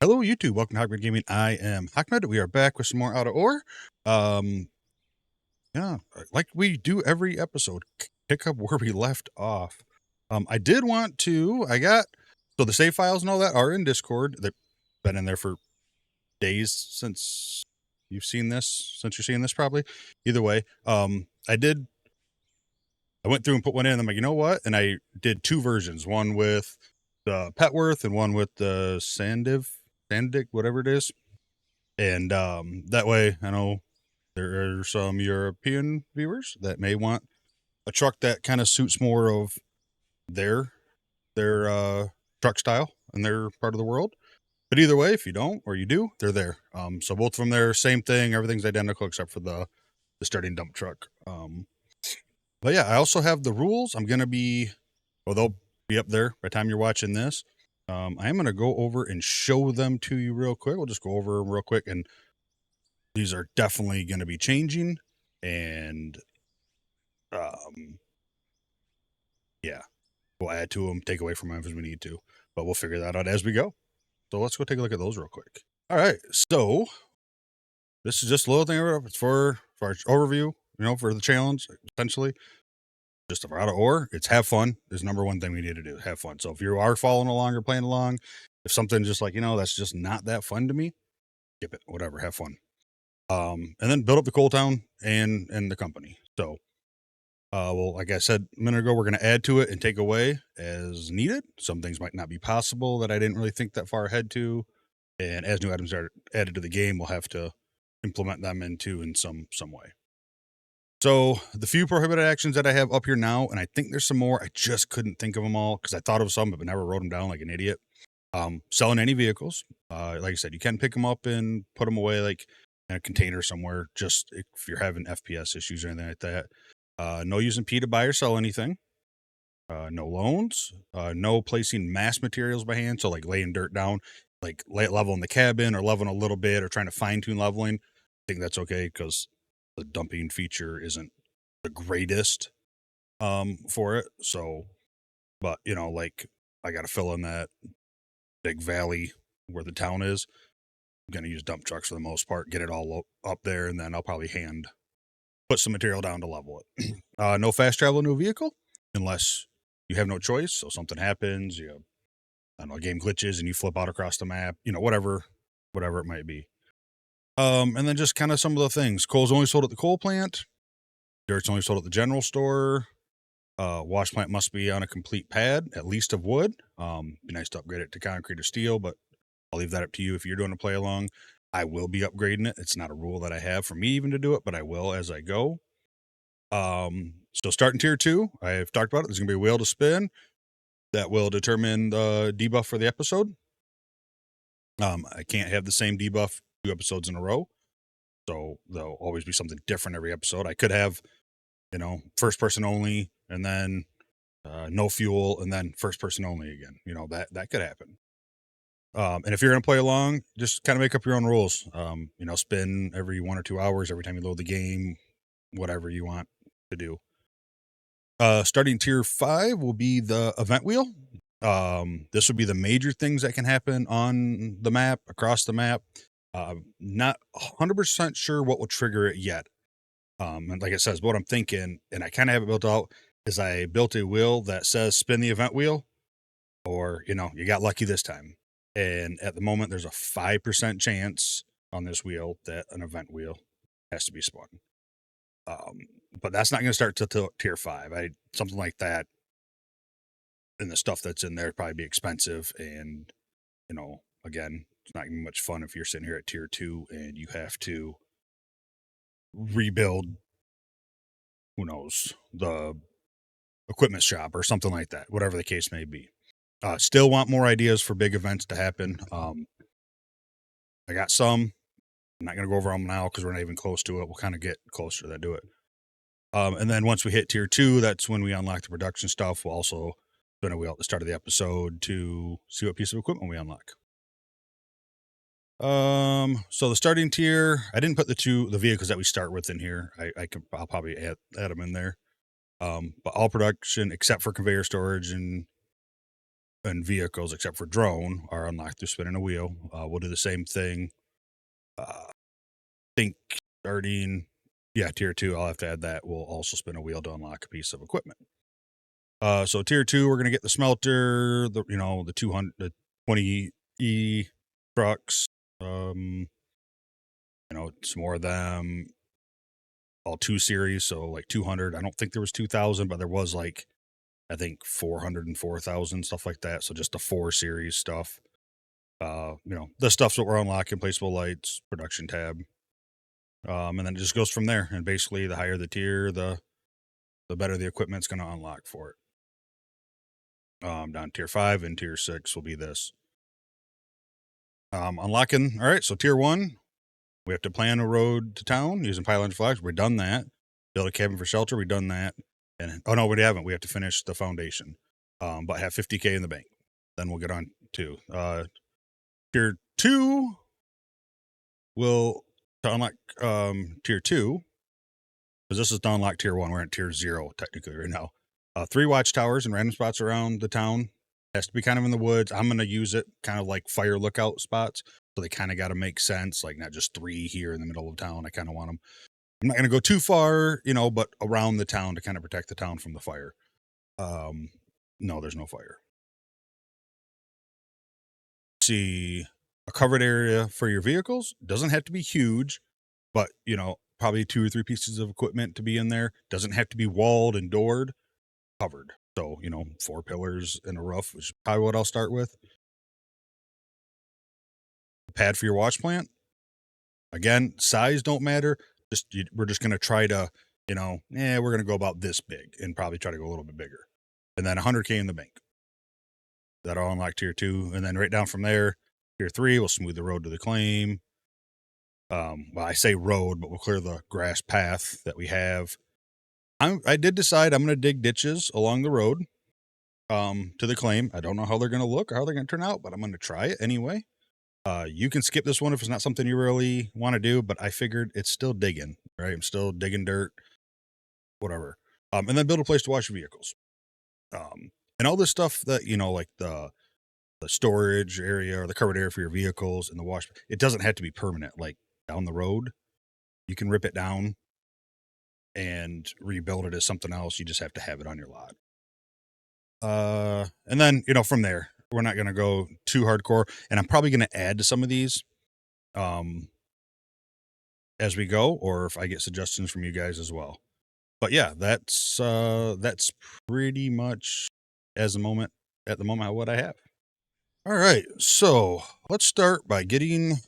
Hello, YouTube. Welcome to Hackmed Gaming. I am Hackmed. We are back with some more out of ore. Um, yeah, like we do every episode, pick up where we left off. I did want to. So the save files and all that are in Discord. They've been in there for days since you've seen this. Since you're seeing this, probably. Either way, I went through and put one in. And I'm like, you know what? And I did two versions. One with the Petworth and one with the Sandic, whatever it is. And that way, I know there are some European viewers that may want a truck that kind of suits more of their their truck style in their part of the world. But either way, if you don't or you do, they're there. So both of them there, same thing. Everything's identical except for the starting dump truck. But yeah, I also have the rules. They'll be up there by the time you're watching this. I am going to go over and show them to you real quick. We'll just go over them real quick, and these are definitely going to be changing. And yeah, we'll add to them, take away from them if we need to, but we'll figure that out as we go. So let's go take a look at those real quick. All right, so this is just a little thing. It's for our overview, for the challenge, essentially. Just if we're out of ore, it's have fun is number one thing we need to do. Have fun. So if you are following along or playing along, if something just like, that's just not that fun to me, skip it, whatever, have fun. And then build up the coal town and the company. So, well, like I said a minute ago, we're going to add to it and take away as needed. Some things might not be possible that I didn't really think that far ahead to. And as new items are added to the game, we'll have to implement them in some way. So the few prohibited actions that I have up here now, and I think there's some more, I just couldn't think of them all because I thought of some, but never wrote them down like an idiot. Selling any vehicles. Like I said, you can pick them up and put them away like in a container somewhere, just if you're having FPS issues or anything like that. No using P to buy or sell anything. No loans. No placing mass materials by hand. So like laying dirt down, like leveling the cabin or leveling a little bit or trying to fine tune leveling. I think that's okay because the dumping feature isn't the greatest for it. So, but like I got to fill in that big valley where the town is. I'm going to use dump trucks for the most part, get it all up there, and then I'll probably put some material down to level it. No fast travel in a vehicle unless you have no choice. So something happens, I don't know, game glitches and you flip out across the map, whatever it might be. And then just kind of some of the things. Coal's only sold at the coal plant. Dirt's only sold at the general store. Wash plant must be on a complete pad, at least of wood. Be nice to upgrade it to concrete or steel, but I'll leave that up to you if you're doing a play along. I will be upgrading it. It's not a rule that I have for me even to do it, but I will as I go. So starting tier 2, I've talked about it. There's going to be a wheel to spin that will determine the debuff for the episode. I can't have the same debuff 2 episodes in a row. So there'll always be something different every episode. I could have, first person only and then no fuel and then first person only again. That could happen. And if you're going to play along, just kind of make up your own rules. Spin every 1 or 2 hours every time you load the game, whatever you want to do. Starting tier 5 will be the event wheel. This will be the major things that can happen on the map, across the map. Not 100% sure what will trigger it yet. And like it says, what I'm thinking, and I kind of have it built out, is I built a wheel that says spin the event wheel, or, you got lucky this time. And at the moment, there's a 5% chance on this wheel that an event wheel has to be spun. But that's not going to start till tier 5. Something like that, and the stuff that's in there probably be expensive. And, again, it's not going to be much fun if you're sitting here at tier 2 and you have to rebuild, who knows, the equipment shop or something like that, whatever the case may be. Still want more ideas for big events to happen. I got some. I'm not going to go over them now because we're not even close to it. We'll kind of get closer to that, do it. And then once we hit tier 2, that's when we unlock the production stuff. We'll also spin a wheel at the start of the episode to see what piece of equipment we unlock. So the starting tier, I didn't put the vehicles that we start with in here. I'll probably add them in there. But all production except for conveyor storage and and vehicles, except for drone, are unlocked through spinning a wheel. We'll do the same thing. Think starting, tier 2, I'll have to add that. We'll also spin a wheel to unlock a piece of equipment. So tier 2, we're going to get the smelter, the 200, the 20E trucks, some more of them, all 2 series. So like 200, I don't think there was 2000, but there was like, I think 400 and 4000, stuff like that. So just the 4 series stuff. The stuff's what we're unlocking: placeable lights, production tab. And then it just goes from there. And basically, the higher the tier, the better the equipment's going to unlock for it. Down tier 5 and tier 6 will be this. Unlocking. All right, so tier 1, we have to plan a road to town using pylon flags. We've done that. Build a cabin for shelter. We've done that. And no, we haven't. We have to finish the foundation. But have 50K in the bank. Then we'll get on to tier 2. Will to unlock tier 2, because this is to unlock tier 1. We're at tier 0 technically right now. 3 watchtowers in random spots around the town. Has to be kind of in the woods. I'm going to use it kind of like fire lookout spots. So they kind of got to make sense, like not just 3 here in the middle of town. I kind of want them. I'm not going to go too far, but around the town to kind of protect the town from the fire. No, there's no fire. See, a covered area for your vehicles doesn't have to be huge, but probably 2 or 3 pieces of equipment to be in there. Doesn't have to be walled and doored. Covered. So 4 pillars and a roof, which is probably what I'll start with. A pad for your wash plant. Again, size don't matter. We're just going to try to, we're going to go about this big and probably try to go a little bit bigger. And then 100K in the bank. That'll unlock tier 2. And then right down from there, tier 3, we'll smooth the road to the claim. Well, I say road, but we'll clear the grass path that we have. I did decide I'm going to dig ditches along the road to the claim. I don't know how they're going to look or how they're going to turn out, but I'm going to try it anyway. You can skip this one if it's not something you really want to do, but I figured it's still digging, right? I'm still digging dirt, whatever. And then build a place to wash your vehicles. And all this stuff that, like the storage area or the covered area for your vehicles and the wash, it doesn't have to be permanent. Like down the road, you can rip it down and rebuild it as something else. You just have to have it on your lot. And then, from there, we're not going to go too hardcore, and I'm probably going to add to some of these, as we go, or if I get suggestions from you guys as well. But yeah, that's pretty much at the moment what I have. All right. So let's start by getting,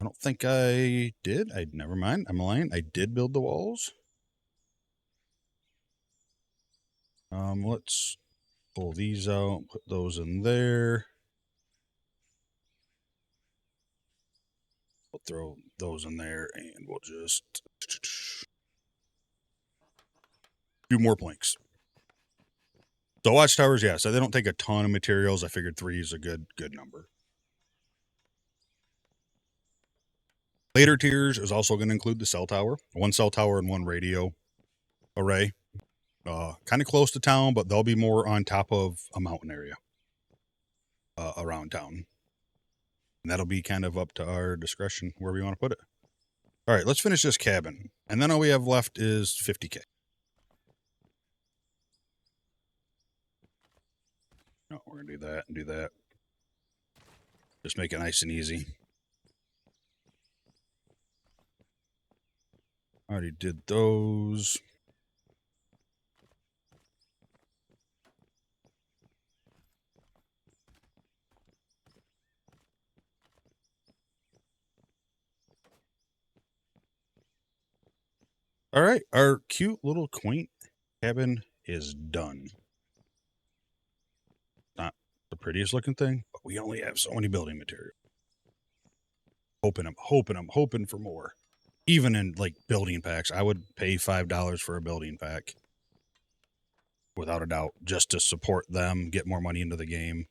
I don't think I did. Never mind. I'm lying. I did build the walls. Let's pull these out, put those in there. We'll throw those in there and we'll just do more planks. So watchtowers, yeah, so they don't take a ton of materials. I figured 3 is a good number. Later tiers is also going to include the cell tower, 1 cell tower and 1 radio array. Kind of close to town, but they'll be more on top of a mountain area around town. And that'll be kind of up to our discretion where we want to put it. All right, let's finish this cabin. And then all we have left is 50K. No, we're going to do that and do that. Just make it nice and easy. Already did those. All right, our cute little quaint cabin is done. Not the prettiest looking thing, but we only have so many building material. I'm hoping for more. Even in like building packs, I would pay $5 for a building pack. Without a doubt, just to support them, get more money into the game.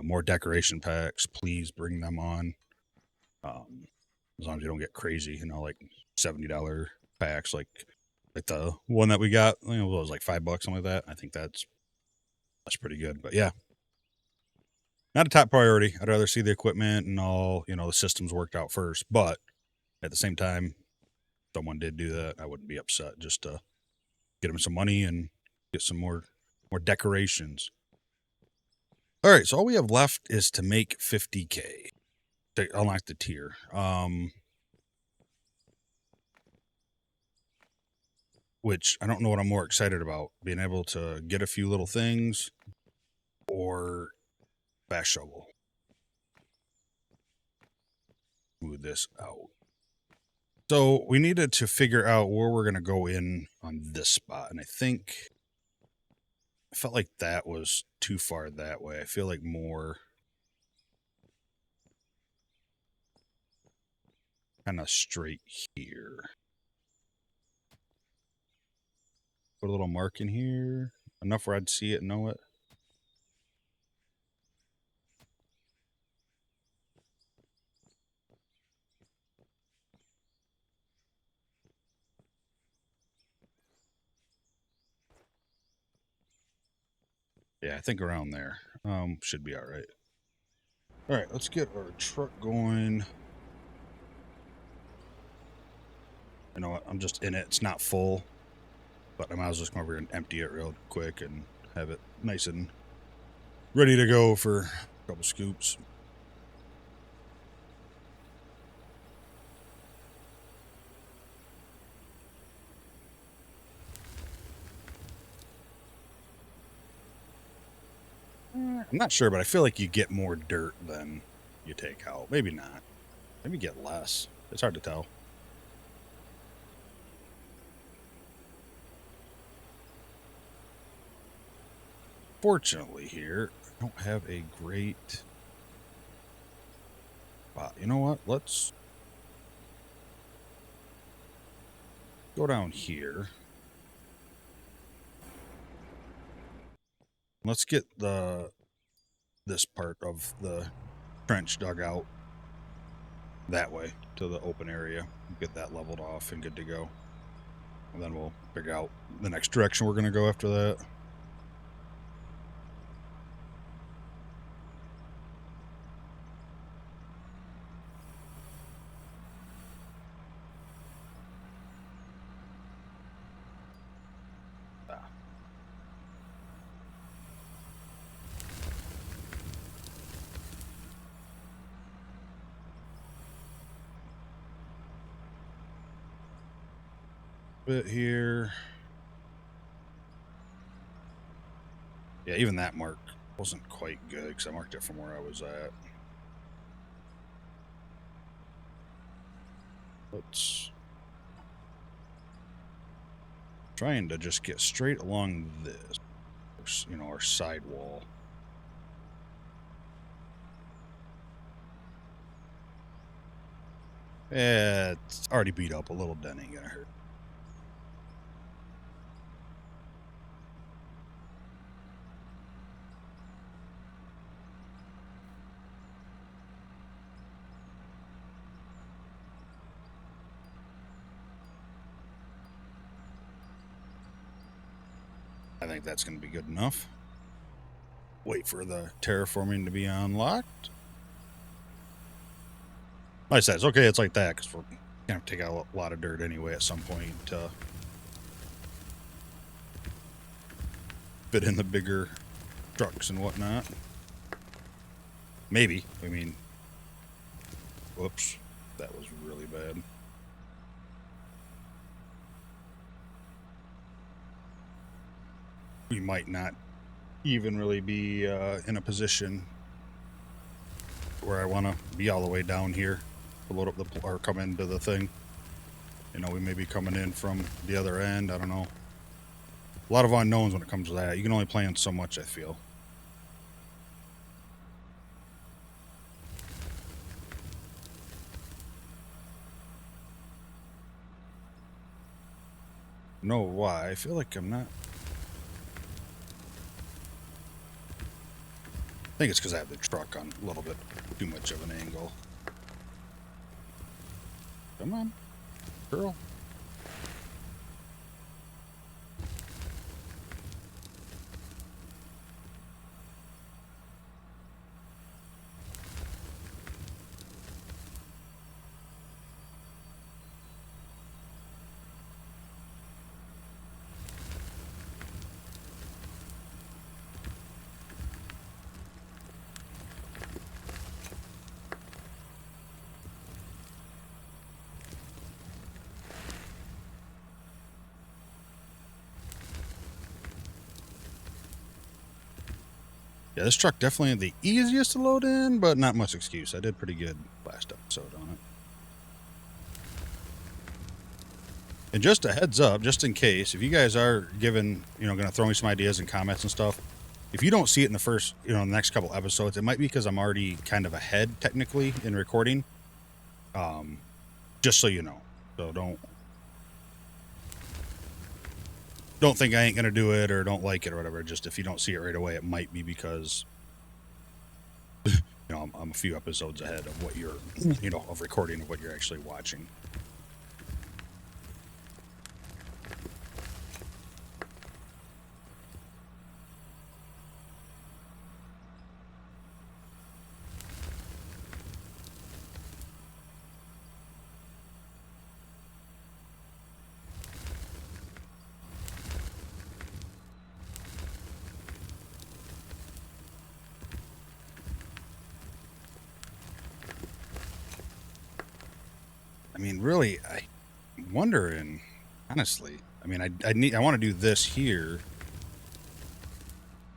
More decoration packs, please bring them on. As long as you don't get crazy, like $70 packs, like the one that we got, it was like $5, something like that. I think that's That's pretty good. But yeah, not a top priority. I'd rather see the equipment and all, the systems worked out first. But at the same time, if someone did do that, I wouldn't be upset just to get them some money and get some more decorations. All right, so all we have left is to make 50K to unlock the tier. Which I don't know what I'm more excited about, being able to get a few little things or fast shovel. Move this out. So we needed to figure out where we're going to go in on this spot. And I felt like that was too far that way. I feel like more kind of straight here. Put a little mark in here. Enough where I'd see it and know it. Yeah, I think around there. Should be all right. All right, let's get our truck going. You know what? I'm just in it. It's not full, but I might as well just come over here and empty it real quick and have it nice and ready to go for a couple scoops. I'm not sure, but I feel like you get more dirt than you take out. Maybe not. Maybe get less. It's hard to tell. Fortunately here, I don't have a great spot. You know what? Let's go down here. Let's get this part of the trench dug out that way to the open area. Get that leveled off and good to go. And then we'll figure out the next direction we're going to go after that. Bit here. Yeah, even that mark wasn't quite good because I marked it from where I was at. Let's trying to just get straight along this, our side wall. It's already beat up. A little dent ain't gonna hurt. I think that's going to be good enough. Wait for the terraforming to be unlocked. Like I said, it's okay. It's like that because we're going to have to take out a lot of dirt anyway at some point to fit in the bigger trucks and whatnot. Maybe. I mean, whoops. That was really bad. We might not even really be in a position where I want to be all the way down here to load up or come into the thing. We may be coming in from the other end. I don't know. A lot of unknowns when it comes to that. You can only plan so much, I feel. Know why? I feel like I'm not. I think it's because I have the truck on a little bit too much of an angle. Come on, girl. Yeah, this truck definitely the easiest to load in, but not much excuse. I did pretty good last episode on it. And just a heads up, just in case, if you guys are giving, going to throw me some ideas and comments and stuff, if you don't see it in the first, the next couple episodes, it might be because I'm already kind of ahead technically in recording. Just so you know. So don't think I ain't going to do it or don't like it or whatever. Just if you don't see it right away, it might be because, I'm a few episodes ahead of what you're, of recording of what you're actually watching. I mean, really, I'm wondering, honestly. I mean, I want to do this here.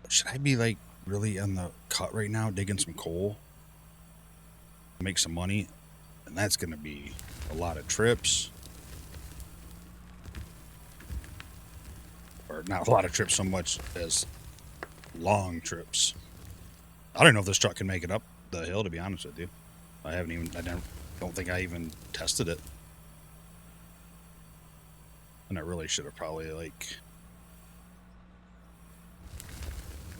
Should I be like really on the cut right now, digging some coal, make some money, and that's going to be a lot of trips, or not a lot of trips so much as long trips. I don't know if this truck can make it up the hill. To be honest with you, I don't think I even tested it. And I really should have probably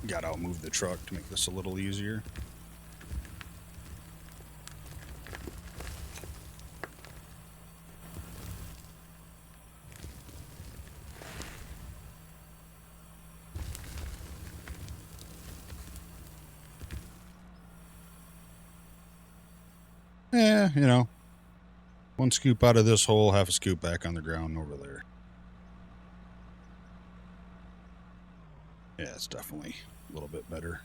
got out, moved the truck to make this a little easier. Yeah, one scoop out of this hole, half a scoop back on the ground over there. Yeah, it's definitely a little bit better.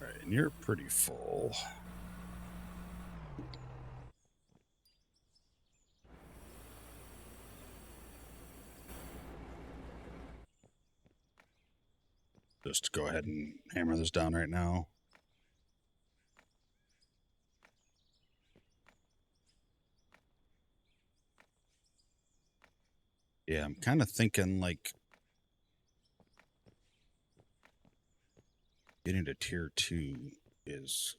All right, and you're pretty full. Just go ahead and hammer this down right now. Yeah, I'm kind of thinking getting to tier 2 is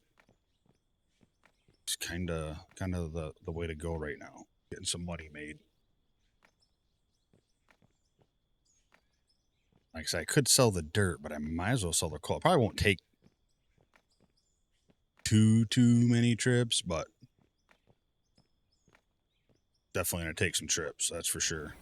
kind of the way to go right now. Getting some money made. Like I said, I could sell the dirt, but I might as well sell the coal. I probably won't take too many trips, but definitely gonna take some trips, that's for sure.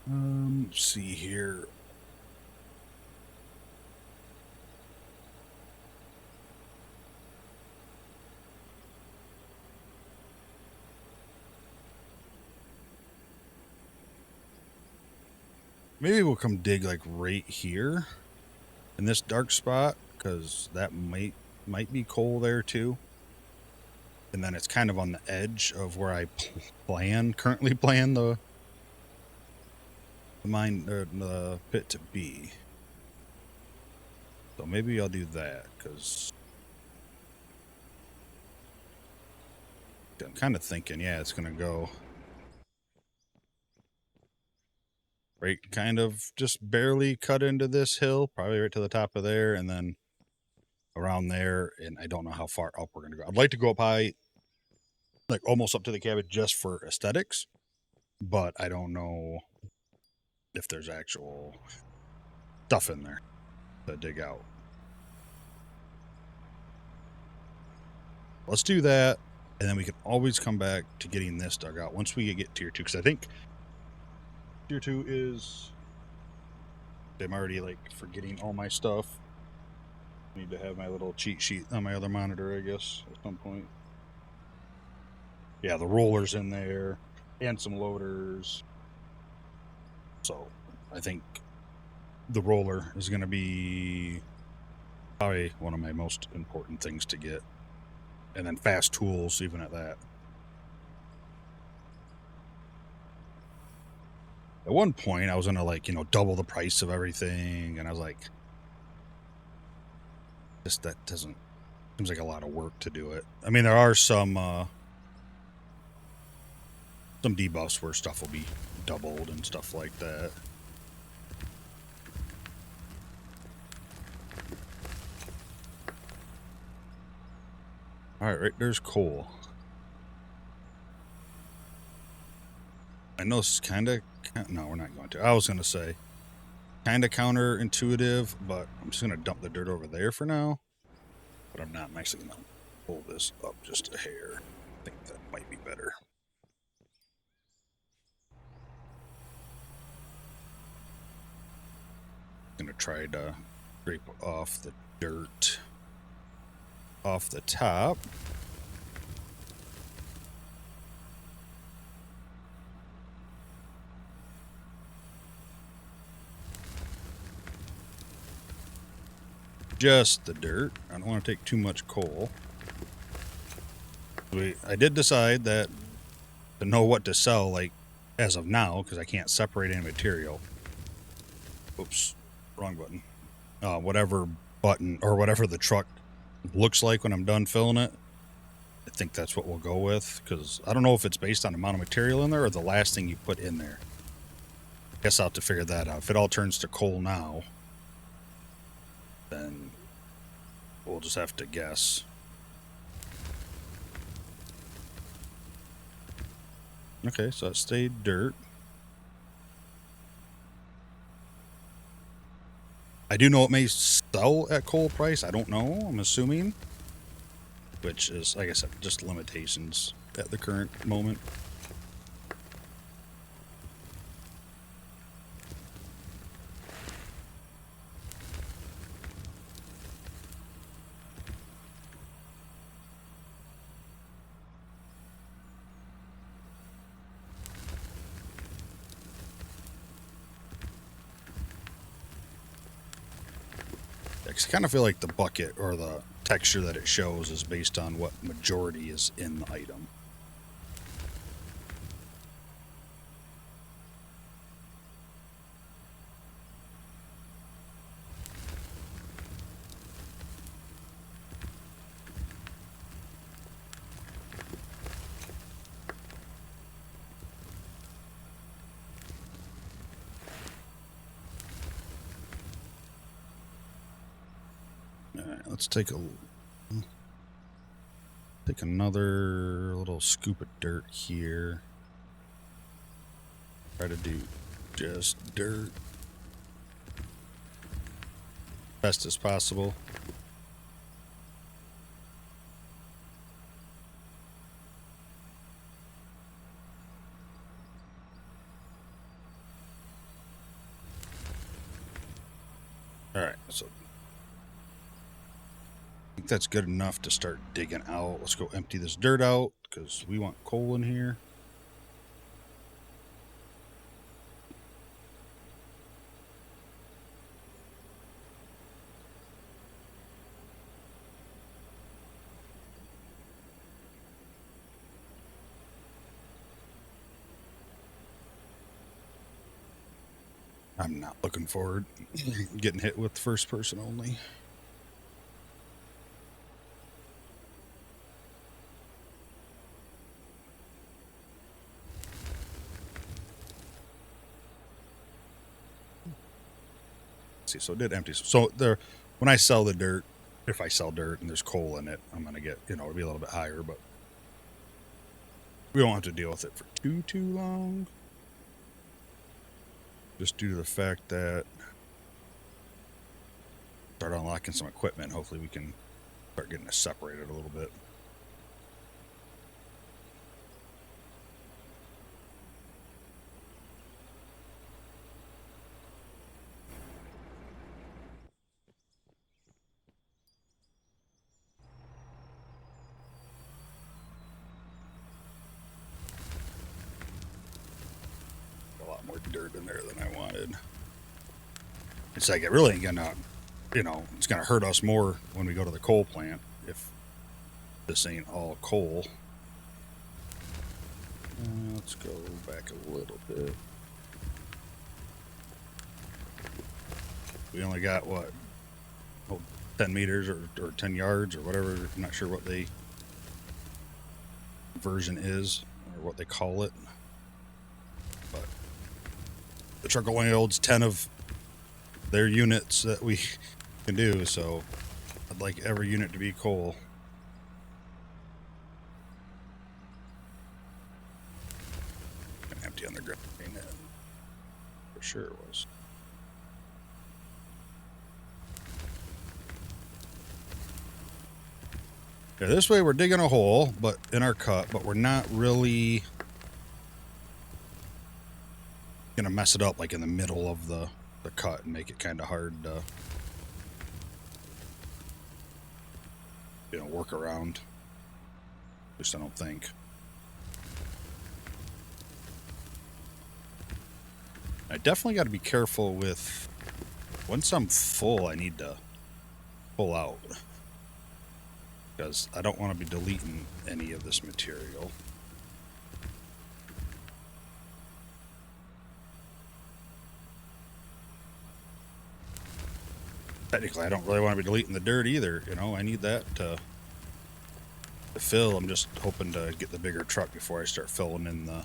Let's see here. Maybe we'll come dig like right here in this dark spot, because that might be coal there too. And then it's kind of on the edge of where I currently plan the mine or the pit to be. So maybe I'll do that, because I'm kind of thinking, yeah, it's gonna go right, kind of just barely cut into this hill, probably right to the top of there, and then around there, and I don't know how far up we're going to go. I'd like to go up high, like almost up to the cabin just for aesthetics, but I don't know if there's actual stuff in there to dig out. Let's do that, and then we can always come back to getting this dug out once we get tier 2, because I think tier 2 is... I'm already, like, forgetting all my stuff. I need to have my little cheat sheet on my other monitor, I guess, at some point. Yeah, the roller's in there, and some loaders. So, I think the roller is going to be probably one of my most important things to get. And then fast tools, even at that. At one point, I was going to, like, double the price of everything. And I was like, that doesn't... Seems like a lot of work to do it. I mean, there are some debuffs where stuff will be doubled and stuff like that. Alright, right there's coal. I know it's kind of... No, we're not going to. I was going to say kind of counterintuitive, but I'm just going to dump the dirt over there for now. But I'm not. I'm actually going to pull this up just a hair. I think that might be better. I'm going to try to scrape off the dirt off the top. Just the dirt. I don't want to take too much coal. I did decide that to know what to sell, like, as of now, because I can't separate any material. Oops, wrong button. Whatever button, or whatever the truck looks like when I'm done filling it, I think that's what we'll go with, because I don't know if it's based on the amount of material in there or the last thing you put in there. I guess I'll have to figure that out. If it all turns to coal now, then we'll just have to guess. Okay, so it stayed dirt. I do know it may sell at coal price. I don't know. I'm assuming. Which is, like I said, just limitations at the current moment. I kind of feel like the bucket or the texture that it shows is based on what majority is in the item. Let's take another little scoop of dirt here. Try to do just dirt best as possible. All right, so I think that's good enough to start digging out. Let's go empty this dirt out because we want coal in here. I'm not looking forward to getting hit with first person only. See, so it did empty. So there, when I sell the dirt, if I sell dirt and there's coal in it, I'm going to get, it'll be a little bit higher, but we won't have to deal with it for too long. Just due to the fact that start unlocking some equipment. Hopefully we can start getting this separated a little bit. A lot more dirt in there than I wanted. It's like it really ain't gonna, it's gonna hurt us more when we go to the coal plant if this ain't all coal. Let's go back a little bit. We only got what, 10 meters or 10 yards or whatever. I'm not sure what the version is or what they call it, but the truck only holds 10 of their units that we can do, so I'd like every unit to be coal. Empty on the ground, for sure it was. Yeah, this way we're digging a hole, but in our cut, but we're not really gonna mess it up like in the middle of the cut and make it kind of hard to work around. At least I don't think. I definitely got to be careful with once I'm full, I need to pull out because I don't want to be deleting any of this material. Technically, I don't really want to be deleting the dirt either. I need that to fill. I'm just hoping to get the bigger truck before I start filling in the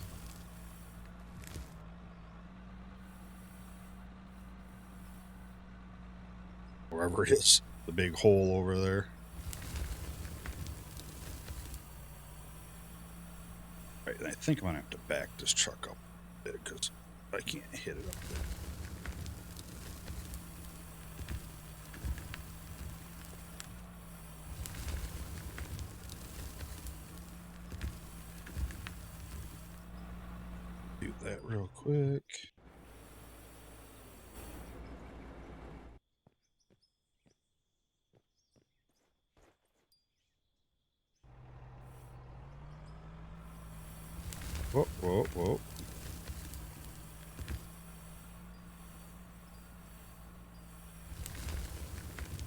wherever it is, the big hole over there. Right, and I think I'm gonna have to back this truck up a bit because I can't hit it up there. Do that real quick. Whoa.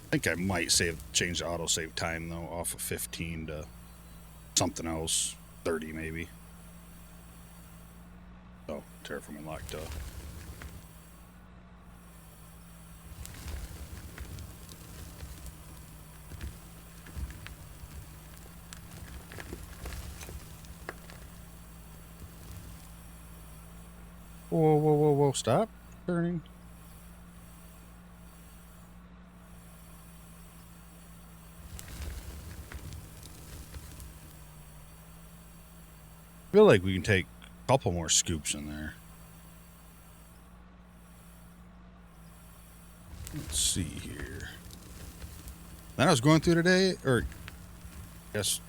I think I might change the autosave time though off of 15 to something else, 30 maybe. Oh, terraforming locked up. Whoa, stop turning. I feel like we can take a couple more scoops in there. Let's see here. Then I was going through today, or I guess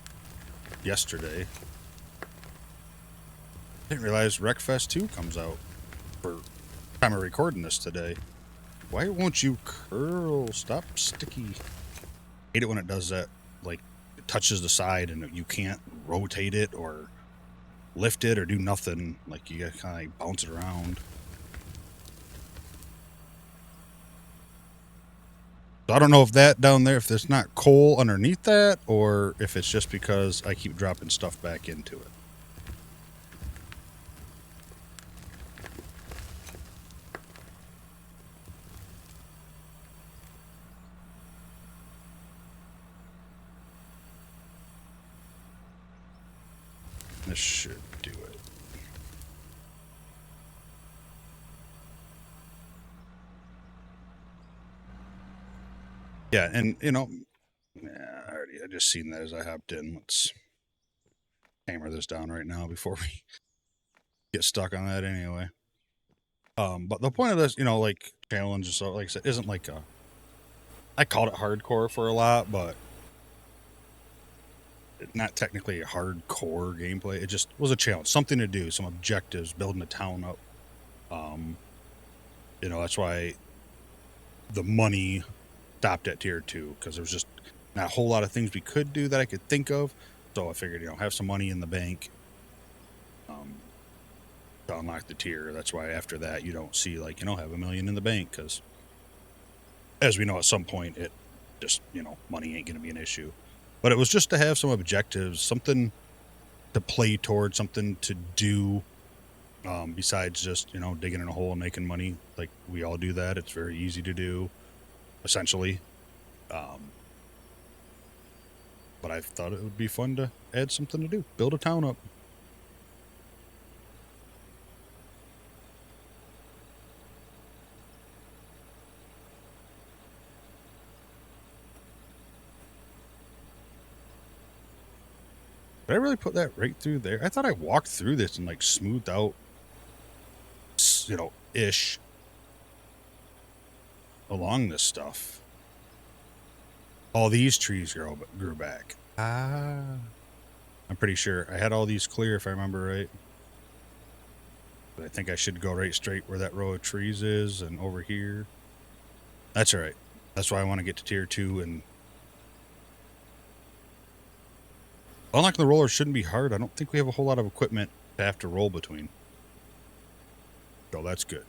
yesterday. Didn't realize Wreckfest 2 comes out for time of recording this today. Why won't you curl? Stop sticky. I hate it when it does that. Like, it touches the side and you can't rotate it or lift it or do nothing. Like, you gotta kind of like bounce it around. So I don't know if that down there, if there's not coal underneath that, or if it's just because I keep dropping stuff back into it. This should do it. Yeah, and I just seen that as I hopped in. Let's hammer this down right now before we get stuck on that anyway. But the point of this, like challenge, so like I said, isn't like I called it hardcore for a lot, but not technically a hardcore gameplay. It just was a challenge, something to do, some objectives, building a town up. That's why the money stopped at tier 2, because there was just not a whole lot of things we could do that I could think of. So I figured, have some money in the bank to unlock the tier. That's why after that you don't see like, have $1 million in the bank, because as we know, at some point it just, money ain't going to be an issue. But it was just to have some objectives, something to play towards, something to do, besides just, digging in a hole and making money. Like we all do that. It's very easy to do, essentially. But I thought it would be fun to add something to do, build a town up. Did I really put that right through there? I thought I walked through this and like smoothed out, ish along this stuff. All these trees grew back. I'm pretty sure I had all these clear if I remember right. But I think I should go right straight where that row of trees is and over here. That's all right. That's why I want to get to tier 2, and unlocking the roller shouldn't be hard. I don't think we have a whole lot of equipment to have to roll between. So that's good.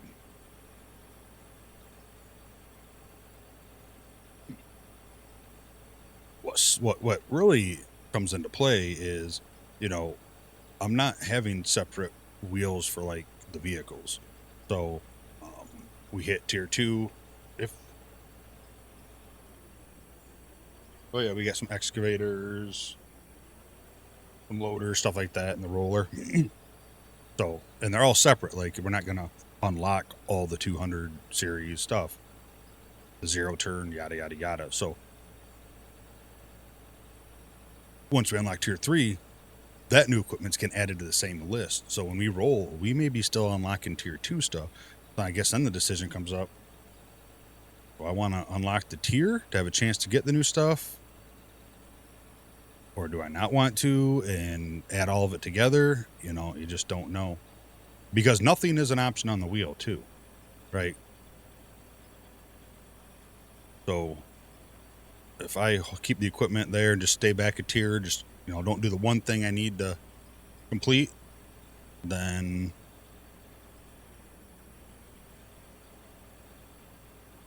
What really comes into play is, I'm not having separate wheels for like the vehicles. So we hit tier 2. Oh yeah, we got some excavators, some loaders, stuff like that, and the roller. So, and they're all separate. Like, we're not gonna unlock all the 200 series stuff, the 0 turn, yada yada yada. So once we unlock tier 3, that new equipment's getting added to the same list. So when we roll, we may be still unlocking tier 2 stuff. So I guess then the decision comes up: do I want to unlock the tier to have a chance to get the new stuff, or do I not want to and add all of it together? You just don't know, because nothing is an option on the wheel too, right? So if I keep the equipment there and just stay back a tier, just, don't do the one thing I need to complete, then,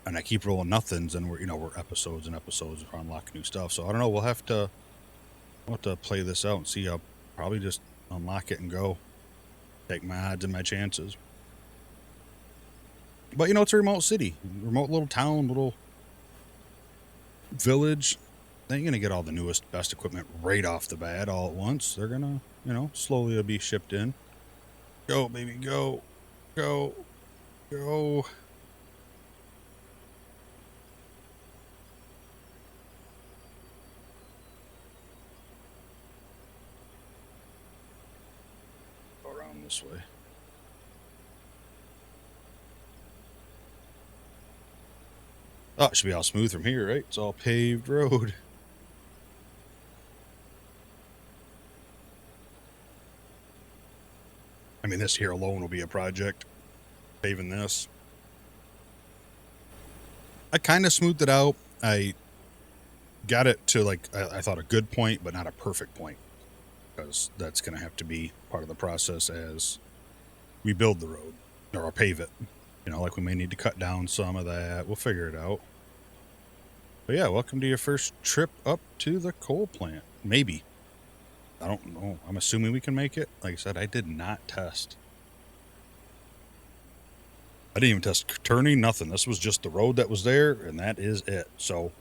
and I keep rolling nothings, and we're episodes and episodes of unlocking new stuff. So I don't know. We'll have to play this out and see. I'll probably just unlock it and go. Take my odds and my chances. But it's a remote city, remote little town, little village. They ain't gonna get all the newest, best equipment right off the bat all at once. They're gonna, slowly be shipped in. Go, baby, go, go, go. Go around this way. Oh, it should be all smooth from here, right? It's all paved road. I mean, this here alone will be a project, paving this. I kind of smoothed it out. I got it to, like, I thought a good point, but not a perfect point, because that's going to have to be part of the process as we build the road, or pave it. Like we may need to cut down some of that. We'll figure it out. But yeah, welcome to your first trip up to the coal plant. Maybe. I don't know. I'm assuming we can make it. Like I said, I did not test. I didn't even test turning, nothing. This was just the road that was there, and that is it. So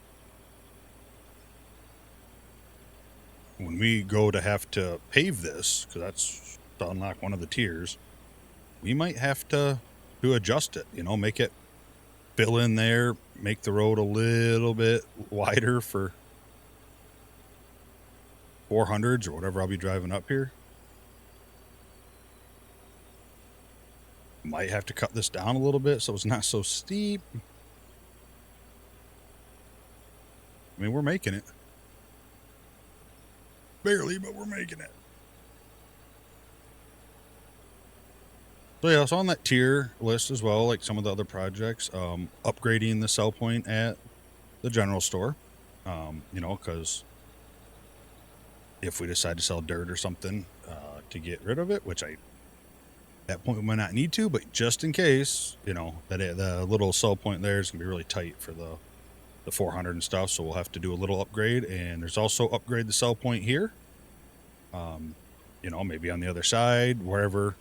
when we go to have to pave this, because that's to unlock one of the tiers, we might have to adjust it, make it fill in there, make the road a little bit wider for 400s or whatever I'll be driving up here. Might have to cut this down a little bit so it's not so steep. I mean, we're making it. Barely, but we're making it. So yeah, it's on that tier list as well, like some of the other projects. Upgrading the sell point at the general store. You know, because if we decide to sell dirt or something to get rid of it, which at that point we might not need to, but just in case, you know, that the little sell point there is gonna be really tight for the 400 and stuff. So we'll have to do a little upgrade, and there's also upgrade the sell point here. You know, maybe on the other side, wherever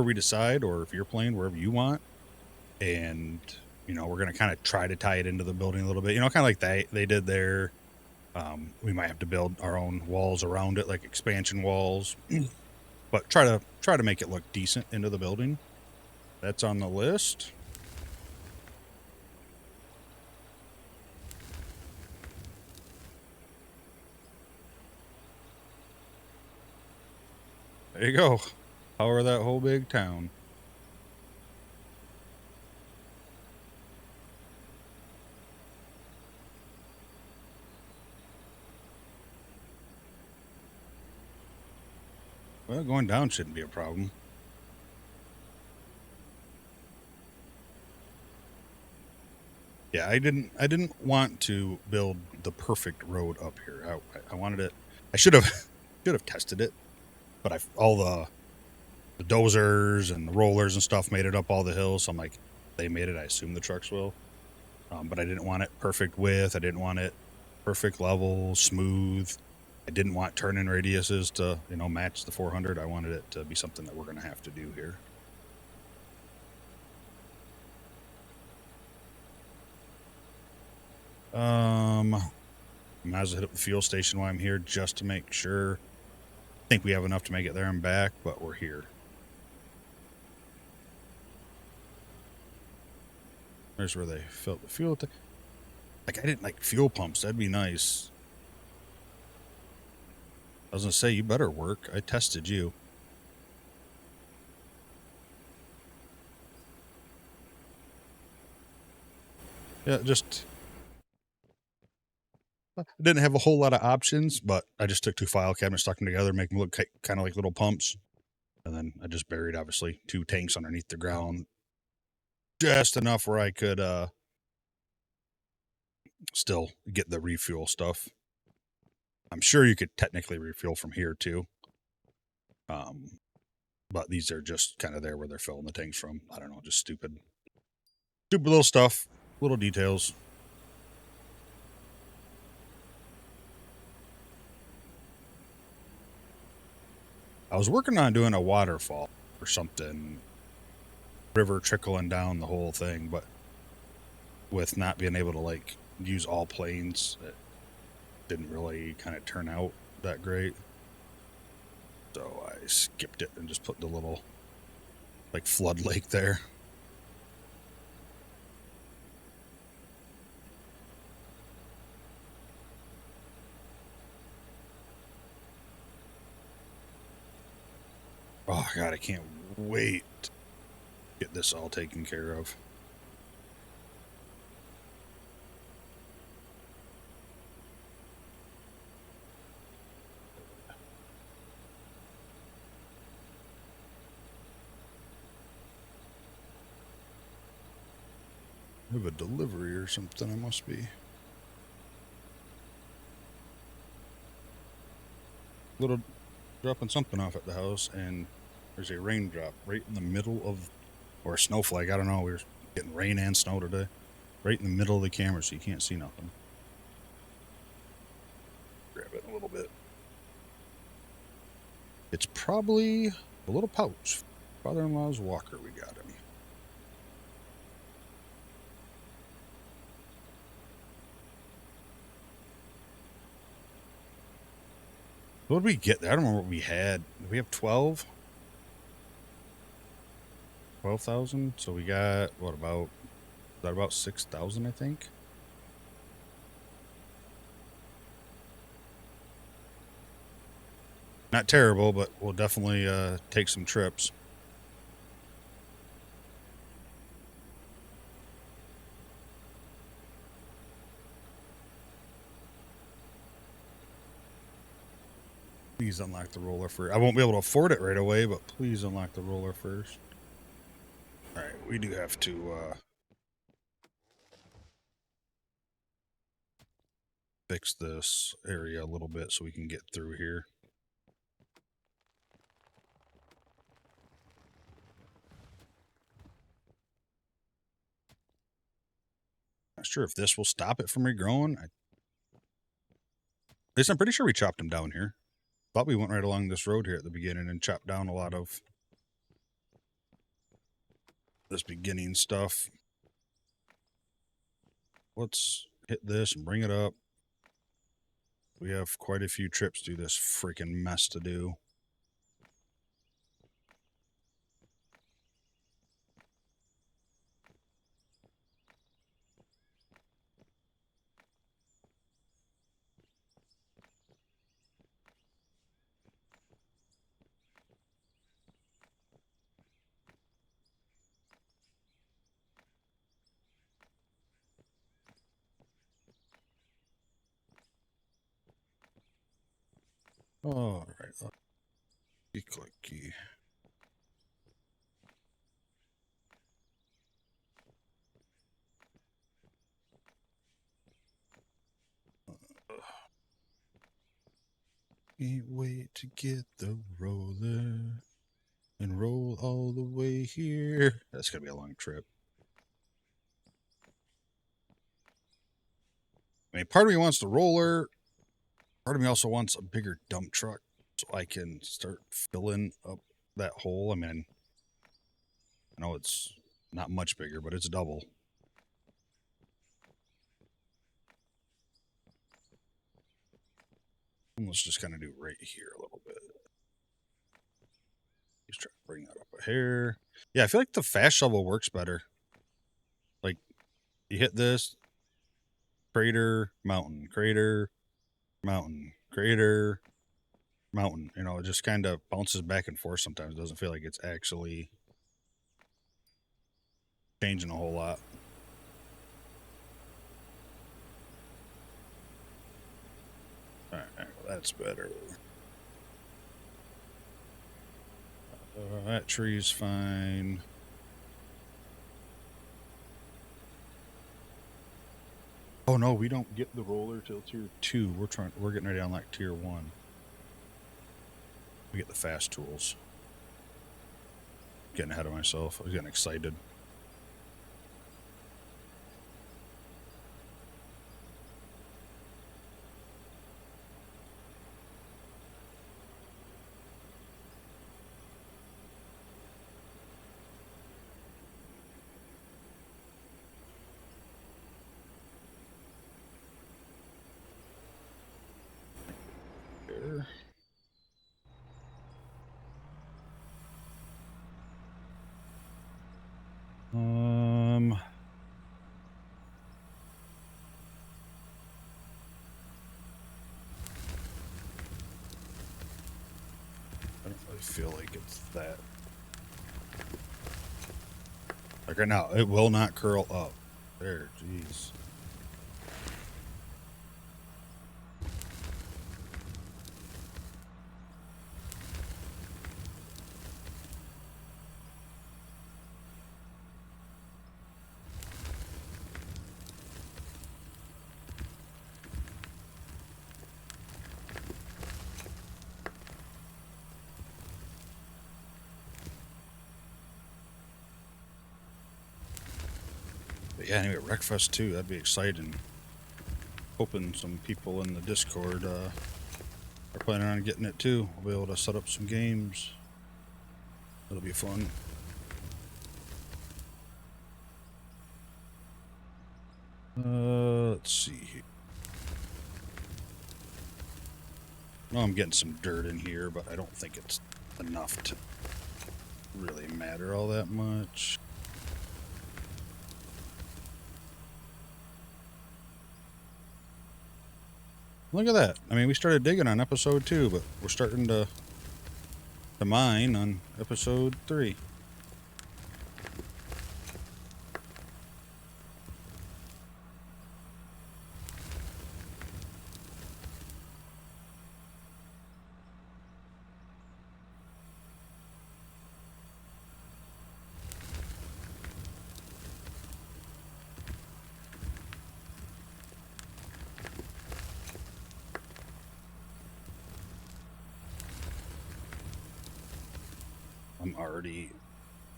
we decide, or if you're playing wherever you want. And you know, we're gonna kind of try to tie it into the building a little bit. You know, kind of like they did there. We might have to build our own walls around it, like expansion walls, but try to make it look decent into the building. That's on the list. There you go. Power that whole big town. Well, going down shouldn't be a problem. Yeah, I didn't want to build the perfect road up here. I wanted it. I should have tested it, but all the dozers and the rollers and stuff made it up all the hills. So I'm like, they made it. I assume the trucks will. But I didn't want it perfect width. I didn't want it perfect level, smooth. I didn't want turn-in radiuses to, you know, match the 400. I wanted it to be something that we're going to have to do here. Might as well hit up the fuel station while I'm here just to make sure. I think we have enough to make it there and back, but we're here. There's where they filled the fuel. Like, I didn't like fuel pumps. That'd be nice. I was going to say, you better work. I tested you. Yeah, just... I didn't have a whole lot of options, but I just took two file cabinets, stuck them together, make them look kind of like little pumps. And then I just buried, obviously, 2 tanks underneath the ground. Just enough where I could still get the refuel stuff. I'm sure you could technically refuel from here, too. But these are just kind of there where they're filling the tanks from. I don't know, just stupid little stuff, little details. I was working on doing a waterfall or something, river trickling down the whole thing, but with not being able to like use all planes, it didn't really kind of turn out that great. So I skipped it and just put the little like flood lake there. Oh God, I can't wait to get this all taken care of. I have a delivery or something, I must be. Little dropping something off at the house, and there's a raindrop right in the middle of, or a snowflake, I don't know, we were getting rain and snow today. Right in the middle of the camera, so you can't see nothing. Grab it a little bit. It's probably a little pouch. Father-in-law's walker we got him. What did we get there? I don't remember what we had. Did we have 12? 12,000? So we got, what, about 6,000, I think? Not terrible, but we'll definitely take some trips. Please unlock the roller first. I won't be able to afford it right away, but please unlock the roller first. All right, we do have to fix this area a little bit so we can get through here. Not sure if this will stop it from regrowing. At least I'm pretty sure we chopped them down here. Thought we went right along this road here at the beginning and chopped down a lot of this beginning stuff. Let's hit this and bring it up. We have quite a few trips through this freaking mess to do. All right. Clicky. Can't wait to get the roller and roll all the way here. That's gonna be a long trip. I mean, part of me wants the roller. Part of me also wants a bigger dump truck so I can start filling up that hole. I mean, I know it's not much bigger, but it's double. And let's just kind of do right here a little bit. Just try to bring that up a hair. Yeah, I feel like the fast shovel works better. Like, you hit this, crater, mountain, crater, mountain, crater, mountain. You know, it just kind of bounces back and forth sometimes. It doesn't feel like it's actually changing a whole lot. All right, well, that's better. That tree's fine. Oh no, we don't get the roller till tier 2. We're getting ready on like tier 1. We get the fast tools. Getting ahead of myself. I was getting excited. There. I don't really feel like it's that. Like right now, it will not curl up. There, jeez. But yeah, anyway, Wreckfest 2, that'd be exciting. Hoping some people in the Discord are planning on getting it too. We'll be able to set up some games. It'll be fun. Let's see here. No, I'm getting some dirt in here, but I don't think it's enough to really matter all that much. Look at that. I mean, we started digging on episode 2, but we're starting to to mine on episode 3. I'm already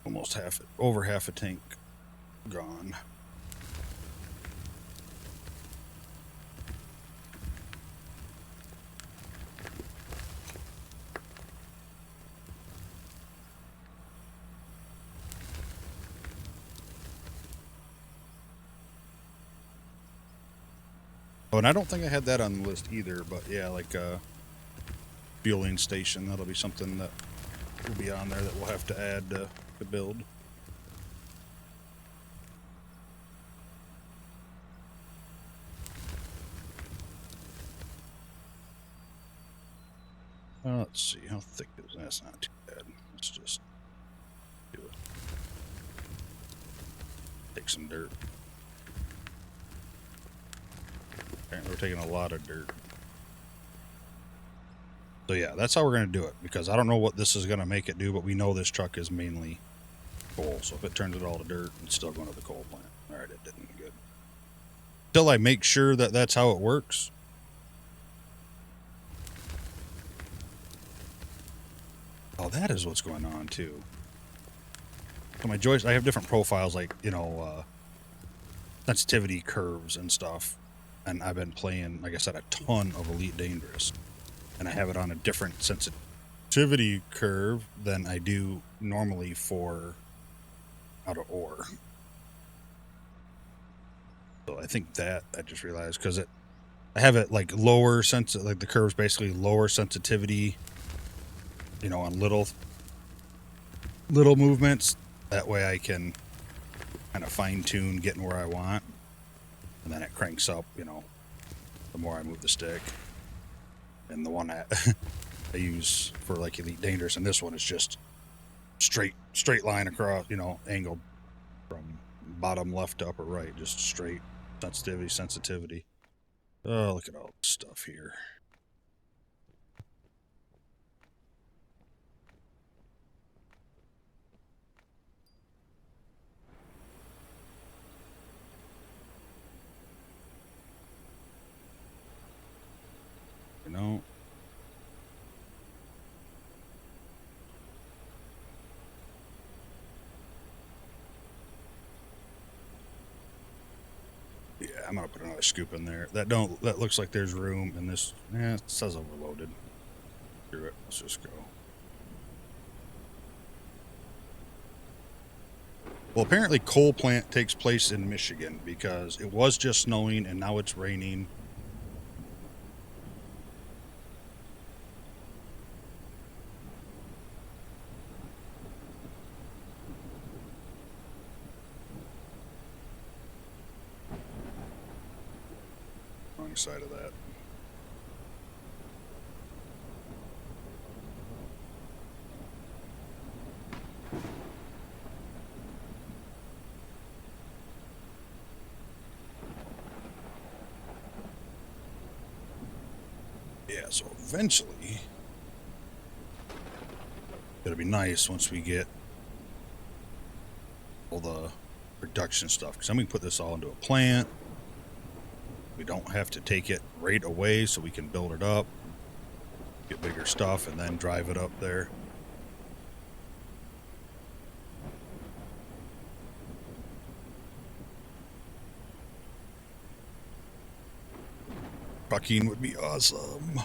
almost over half a tank gone. Oh, and I don't think I had that on the list either, but yeah, like a fueling station, that'll be something that will be on there that we'll have to add to build. Let's see, how thick is that? That's not too bad. Let's just do it. Take some dirt. Apparently we're taking a lot of dirt. So yeah, that's how we're going to do it, because I don't know what this is going to make it do, but we know this truck is mainly coal. So if it turns it all to dirt, it's still going to the coal plant. All right, it didn't. Good. Till I make sure that that's how it works. Oh, that is what's going on too. So my joystick, I have different profiles, like, you know, sensitivity curves and stuff. And I've been playing, like I said, a ton of Elite Dangerous. And I have it on a different sensitivity curve than I do normally for out of ore. So I think that I just realized, because I have it like lower like the curve's basically lower sensitivity, you know, on little movements. That way I can kind of fine tune getting where I want, and then it cranks up, you know, the more I move the stick. And the one that I use for like Elite Dangerous, and this one is just straight line across, you know, angled from bottom left to upper right, just straight sensitivity. Oh, look at all this stuff here. You know, yeah, I'm gonna put another scoop in there. That looks like there's room in this. Yeah, it says overloaded. Screw it. Let's just go. Well, apparently coal plant takes place in Michigan, because it was just snowing and now it's raining. Wrong side of that. Yeah, so eventually it'll be nice once we get all the production stuff, because then we can put this all into a plant. We don't have to take it right away, so we can build it up, get bigger stuff, and then drive it up there. Trucking would be awesome.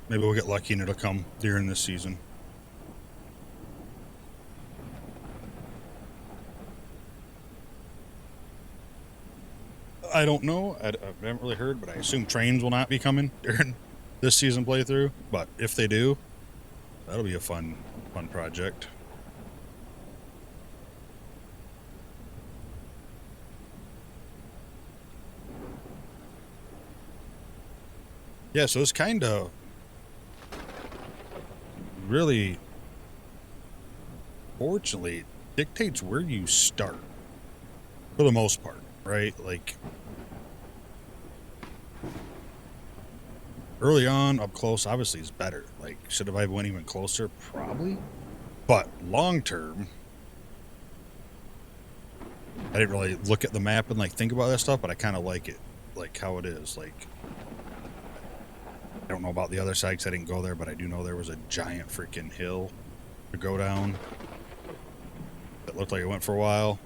Maybe we'll get lucky and it'll come during this season. I don't know. I haven't really heard, but I assume trains will not be coming during this season playthrough. But if they do, that'll be a fun project. Yeah, so it's kind of really, fortunately, dictates where you start for the most part, right? Like early on, up close, obviously is better. Like, should have I went even closer? Probably. But long term, I didn't really look at the map and like think about that stuff, but I kind of like it, like how it is. Like, I don't know about the other side because I didn't go there, but I do know there was a giant freaking hill to go down. It looked like it went for a while,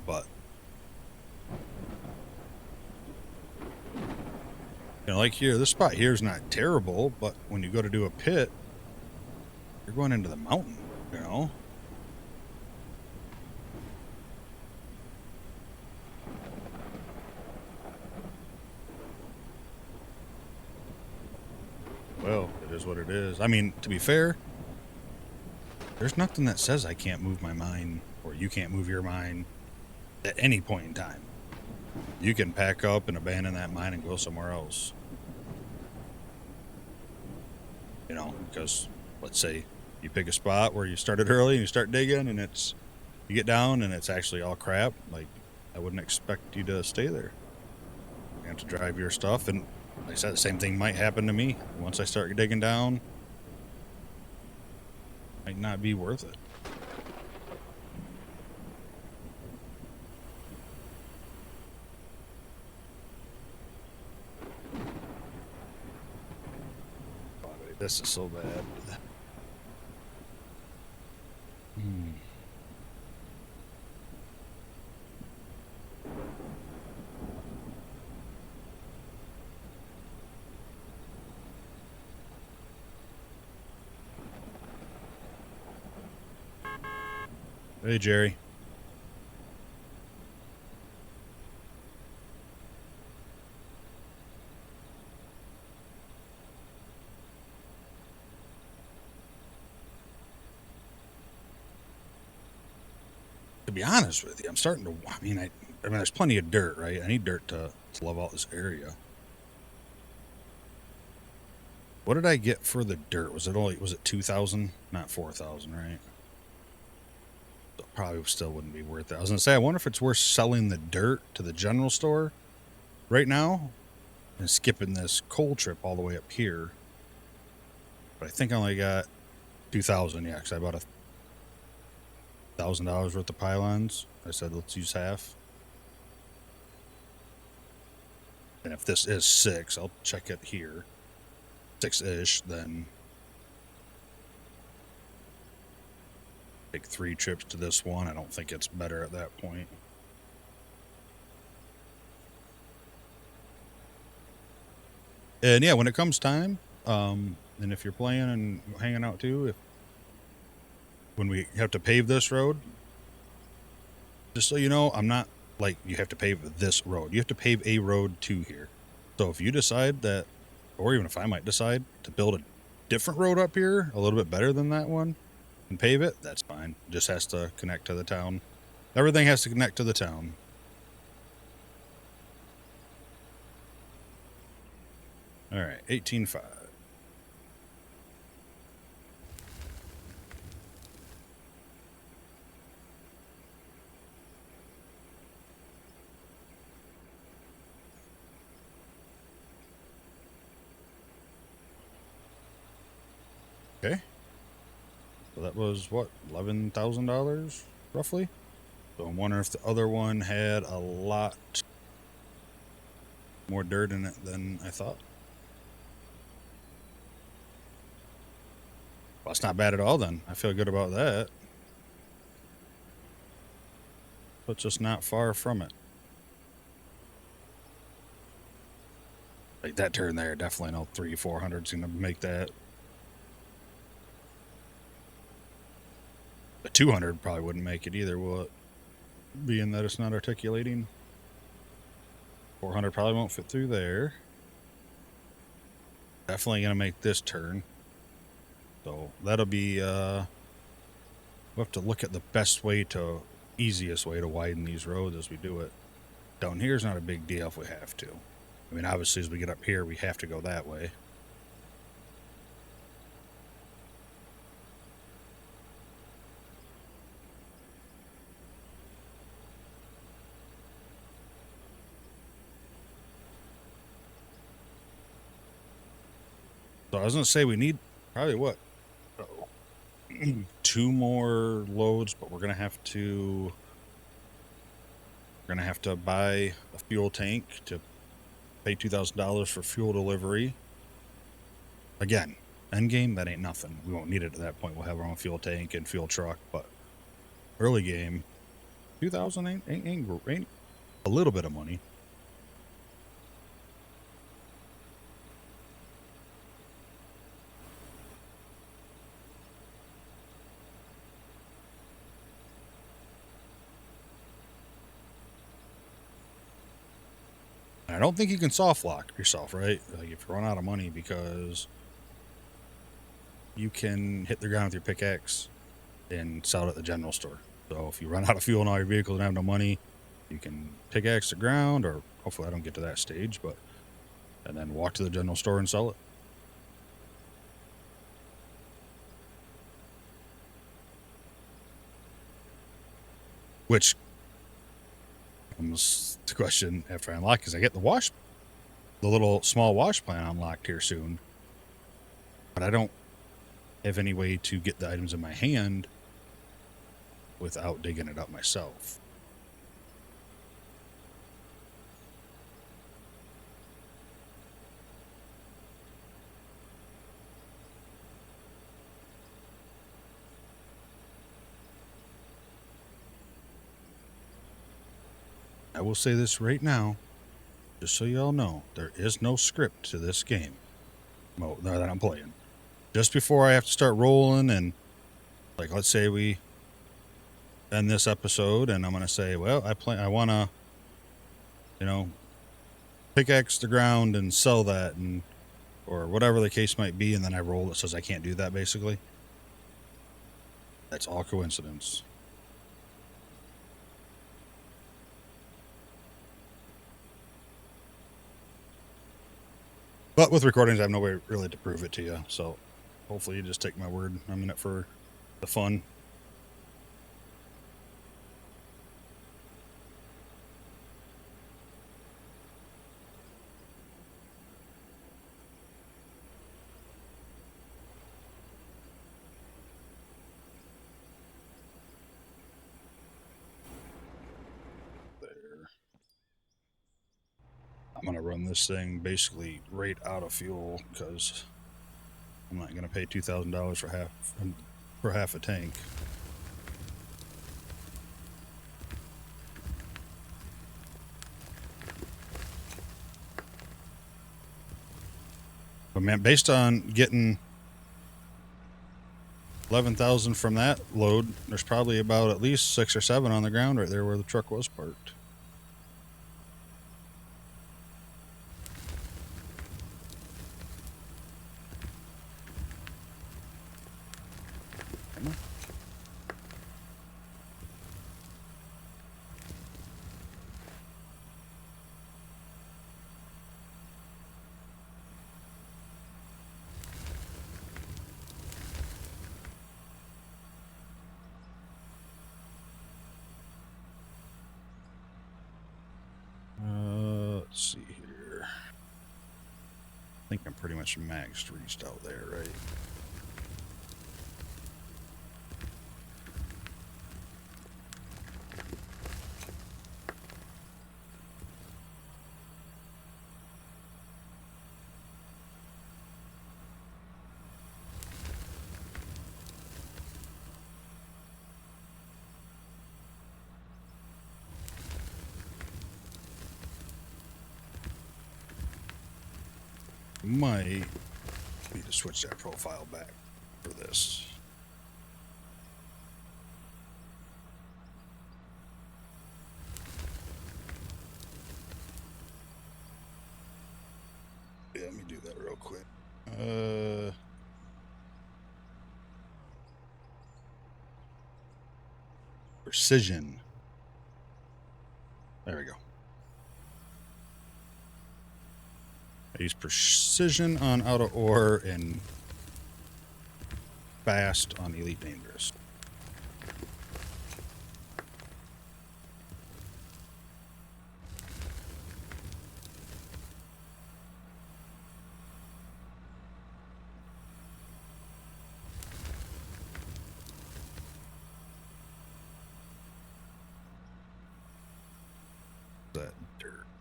but you know, like here, this spot here is not terrible, but when you go to do a pit, you're going into the mountain, you know? Well, it is what it is. I mean, to be fair, there's nothing that says I can't move my mine or you can't move your mine at any point in time. You can pack up and abandon that mine and go somewhere else. You know, because let's say you pick a spot where you started early and you start digging and you get down and it's actually all crap. Like, I wouldn't expect you to stay there. You have to drive your stuff, and like I said, the same thing might happen to me. Once I start digging down, might not be worth it. This is so bad. Hey, Jerry. To be honest with you, I'm starting to. I mean, there's plenty of dirt, right? I need dirt to level out this area. What did I get for the dirt? Was it 2,000, not 4,000, right? So probably still wouldn't be worth it. I was gonna say, I wonder if it's worth selling the dirt to the general store right now and skipping this coal trip all the way up here. But I think I only got 2,000. Yeah, because I bought $1,000 worth of pylons. I said let's use half. And if this is 6, I'll check it here. 6-ish, then take 3 trips to this one. I don't think it's better at that point. And yeah, when it comes time, and if you're playing and hanging out too, when we have to pave this road, just so you know, I'm not like you have to pave this road. You have to pave a road to here. So if you decide that, or even if I might decide to build a different road up here, a little bit better than that one, and pave it, that's fine. It just has to connect to the town. Everything has to connect to the town. All right, 18.5. Okay. So that was what, $11,000 roughly? So I'm wondering if the other one had a lot more dirt in it than I thought. Well, it's not bad at all then. I feel good about that. But just not far from it. Like that turn there, definitely no 300-400's gonna make that. The 200 probably wouldn't make it either, will it? Being that it's not articulating. 400 probably won't fit through there. Definitely gonna make this turn. So that'll be we'll have to look at the easiest way to widen these roads as we do it. Down here is not a big deal if we have to. I mean, obviously as we get up here we have to go that way. So I was gonna say we need probably what? Uh-oh. 2 more loads, but we're gonna have to buy a fuel tank to pay $2,000 for fuel delivery. Again, end game, that ain't nothing. We won't need it at that point. We'll have our own fuel tank and fuel truck, but early game, 2,000 ain't a little bit of money. I don't think you can soft lock yourself, right? Like if you run out of money, because you can hit the ground with your pickaxe and sell it at the general store. So if you run out of fuel in all your vehicles and have no money, you can pickaxe the ground, or hopefully I don't get to that stage, but and then walk to the general store and sell it. Which comes to question after I unlock, because I get the little small wash plant unlocked here soon, but I don't have any way to get the items in my hand without digging it up myself. I will say this right now, just so y'all know, there is no script to this game that I'm playing. Just before I have to start rolling, and like let's say we end this episode and I'm gonna say, well, I wanna, pickaxe the ground and sell that, and or whatever the case might be, and then I roll that says I can't do that. Basically, that's all coincidence. But with recordings, I have no way really to prove it to you. So hopefully you just take my word. I'm in it for the fun. I'm going to run this thing basically right out of fuel, because I'm not going to pay $2,000 for half a tank. But man, based on getting 11,000 from that load, there's probably about at least 6 or 7 on the ground right there where the truck was parked. Let's see here. I think I'm pretty much maxed reached out there, right? Might need to switch that profile back for this. Yeah, let me do that real quick. Precision. There we go. I use precision on auto ore and fast on elite dangerous.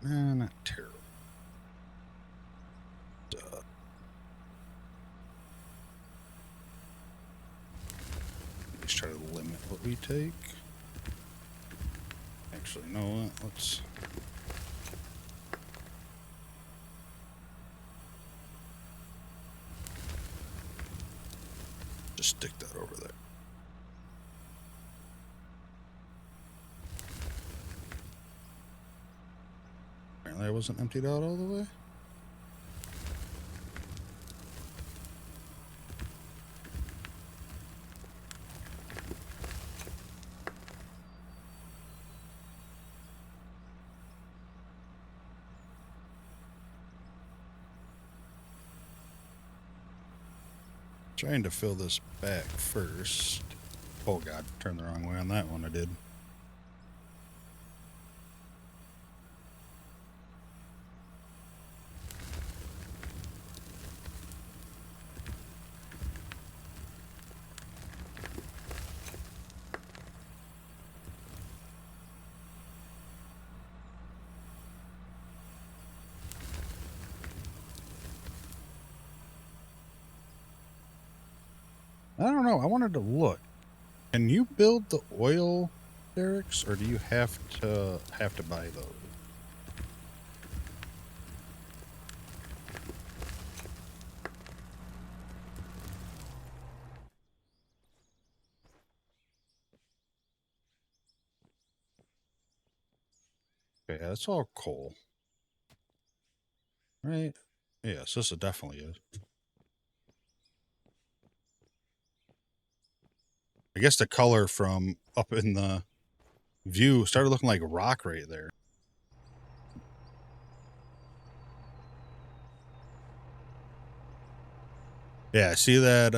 Not terrible. Let's try to limit what we take. Actually, no, what? Let's... just stick that over there. Apparently I wasn't emptied out all the way. Trying to fill this back first. Oh god, turned the wrong way on that one. I did. I don't know. I wanted to look. Can you build the oil derricks, or do you have to buy those? Okay, that's all coal. Right? Yes, this definitely is. I guess the color from up in the view started looking like rock right there. Yeah, see that,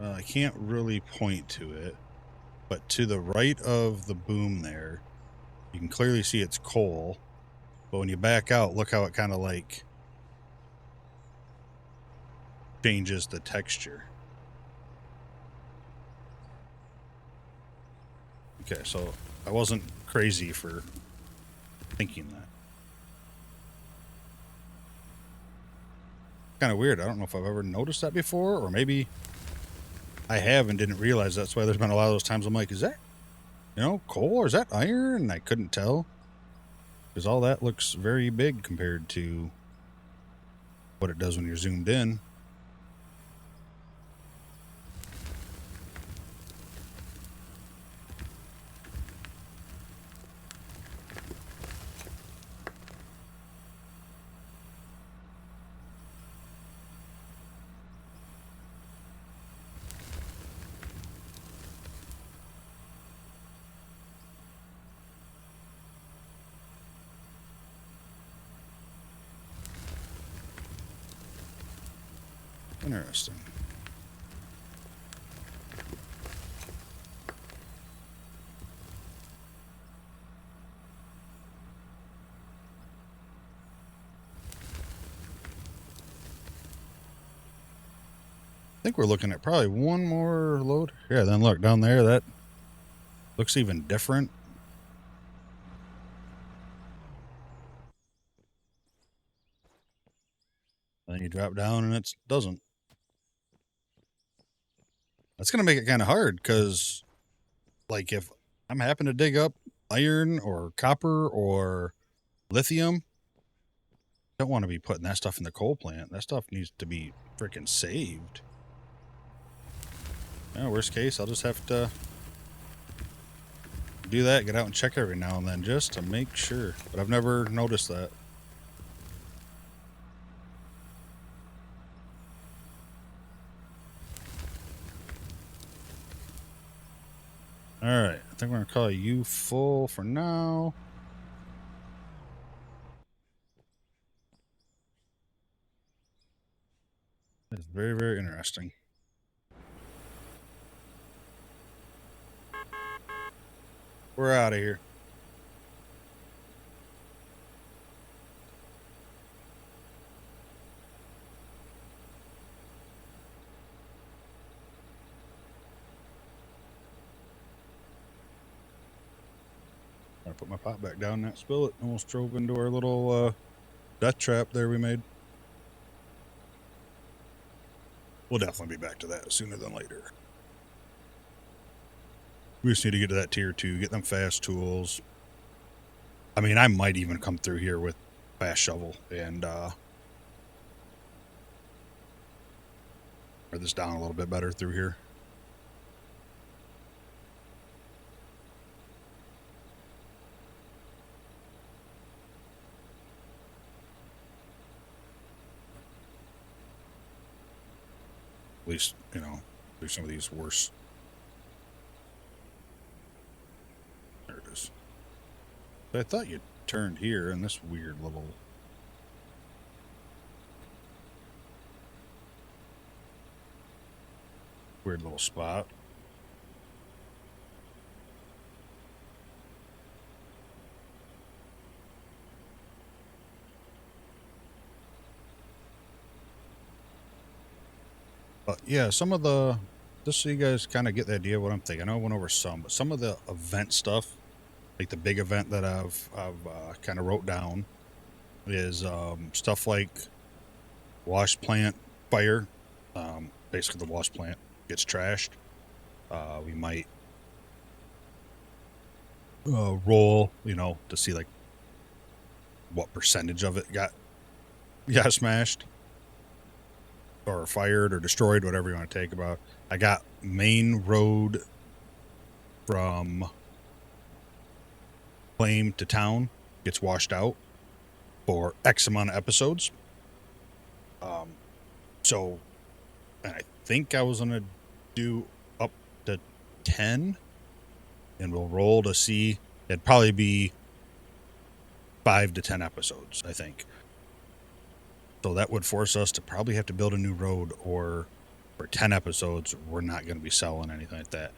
I can't really point to it, but to the right of the boom there, you can clearly see it's coal. But when you back out, look how it kind of like changes the texture. Okay, so I wasn't crazy for thinking that. Kind of weird. I don't know if I've ever noticed that before, or maybe I have and didn't realize. That's why there's been a lot of those times I'm like, is that, coal, or is that iron? And I couldn't tell, because all that looks very big compared to what it does when you're zoomed in. Interesting. I think we're looking at probably one more load. Yeah, then look down there. That looks even different. And then you drop down and it doesn't. That's going to make it kind of hard because, like, if I'm happen to dig up iron or copper or lithium, I don't want to be putting that stuff in the coal plant. That stuff needs to be freaking saved. Yeah, worst case, I'll just have to do that, get out and check every now and then just to make sure. But I've never noticed that. All right, I think we're going to call you full for now. It's very, very interesting. We're out of here. put my pot back down, not spill it. Almost drove into our little death trap there we made. We'll definitely be back to that sooner than later. We just need to get to that tier 2, get them fast tools. I mean, I might even come through here with fast shovel and bring this down a little bit better through here. At least, you know, there's some of these worse. There it is. But I thought you turned here in this weird little... weird little spot. But yeah, some of the... just so you guys kind of get the idea of what I'm thinking. I know I went over some, but some of the event stuff, like the big event that I've kind of wrote down, is stuff like wash plant fire. Basically, the wash plant gets trashed. We might roll, you know, to see like what percentage of it got smashed or fired or destroyed, whatever you want to take about. I got main road from claim to town gets washed out for X amount of episodes. So, and I think I was gonna do up to 10, and we'll roll to see. It'd probably be 5 to 10 episodes, I think. So that would force us to probably have to build a new road, or for 10 episodes, we're not going to be selling anything like that.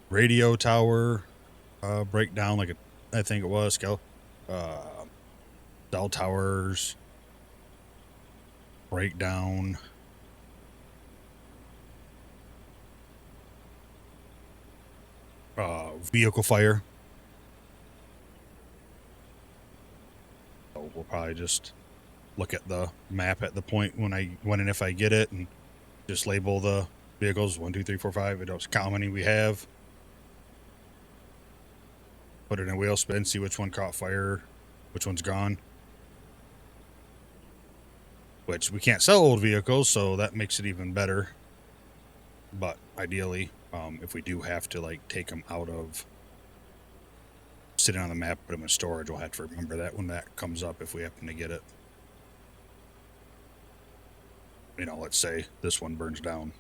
Radio tower breakdown, like I think it was. Cell towers breakdown. Vehicle fire. So we'll probably just look at the map at the point when and if I get it, and just label the vehicles 1, 2, 3, 4, 5. It knows how many we have. Put it in a wheel spin, see which one caught fire, which one's gone. Which we can't sell old vehicles, so that makes it even better. But ideally, if we do have to like take them out of sitting on the map, put them in storage, we'll have to remember that when that comes up, if we happen to get it. You know, let's say this one burns down.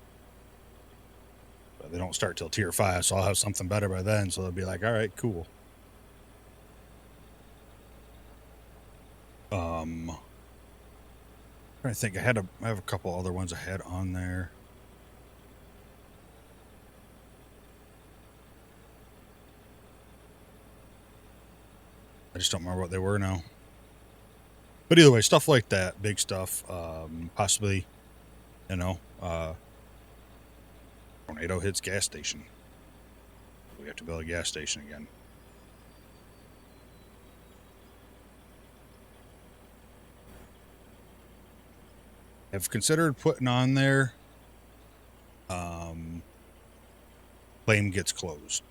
But they don't start till tier 5, so I'll have something better by then, so they'll be like, all right, cool. I think I have a couple other ones I had on there. I just don't remember what they were now. But either way, stuff like that, big stuff, possibly, you know, tornado hits gas station. We have to build a gas station again. I've considered putting on there, claim gets closed.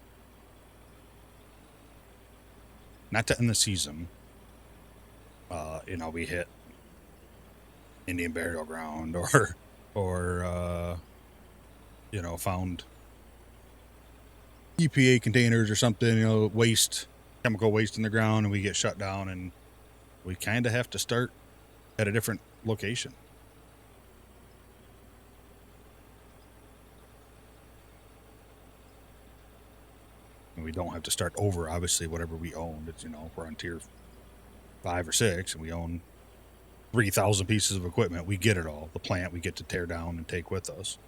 Not to end the season. You know, we hit Indian burial ground, or you know, found EPA containers or something, you know, chemical waste in the ground, and we get shut down, and we kind of have to start at a different location. And we don't have to start over, obviously, whatever we own. It's, you know, we're on tier 5 or 6, and we own 3,000 pieces of equipment. We get it all. The plant we get to tear down and take with us.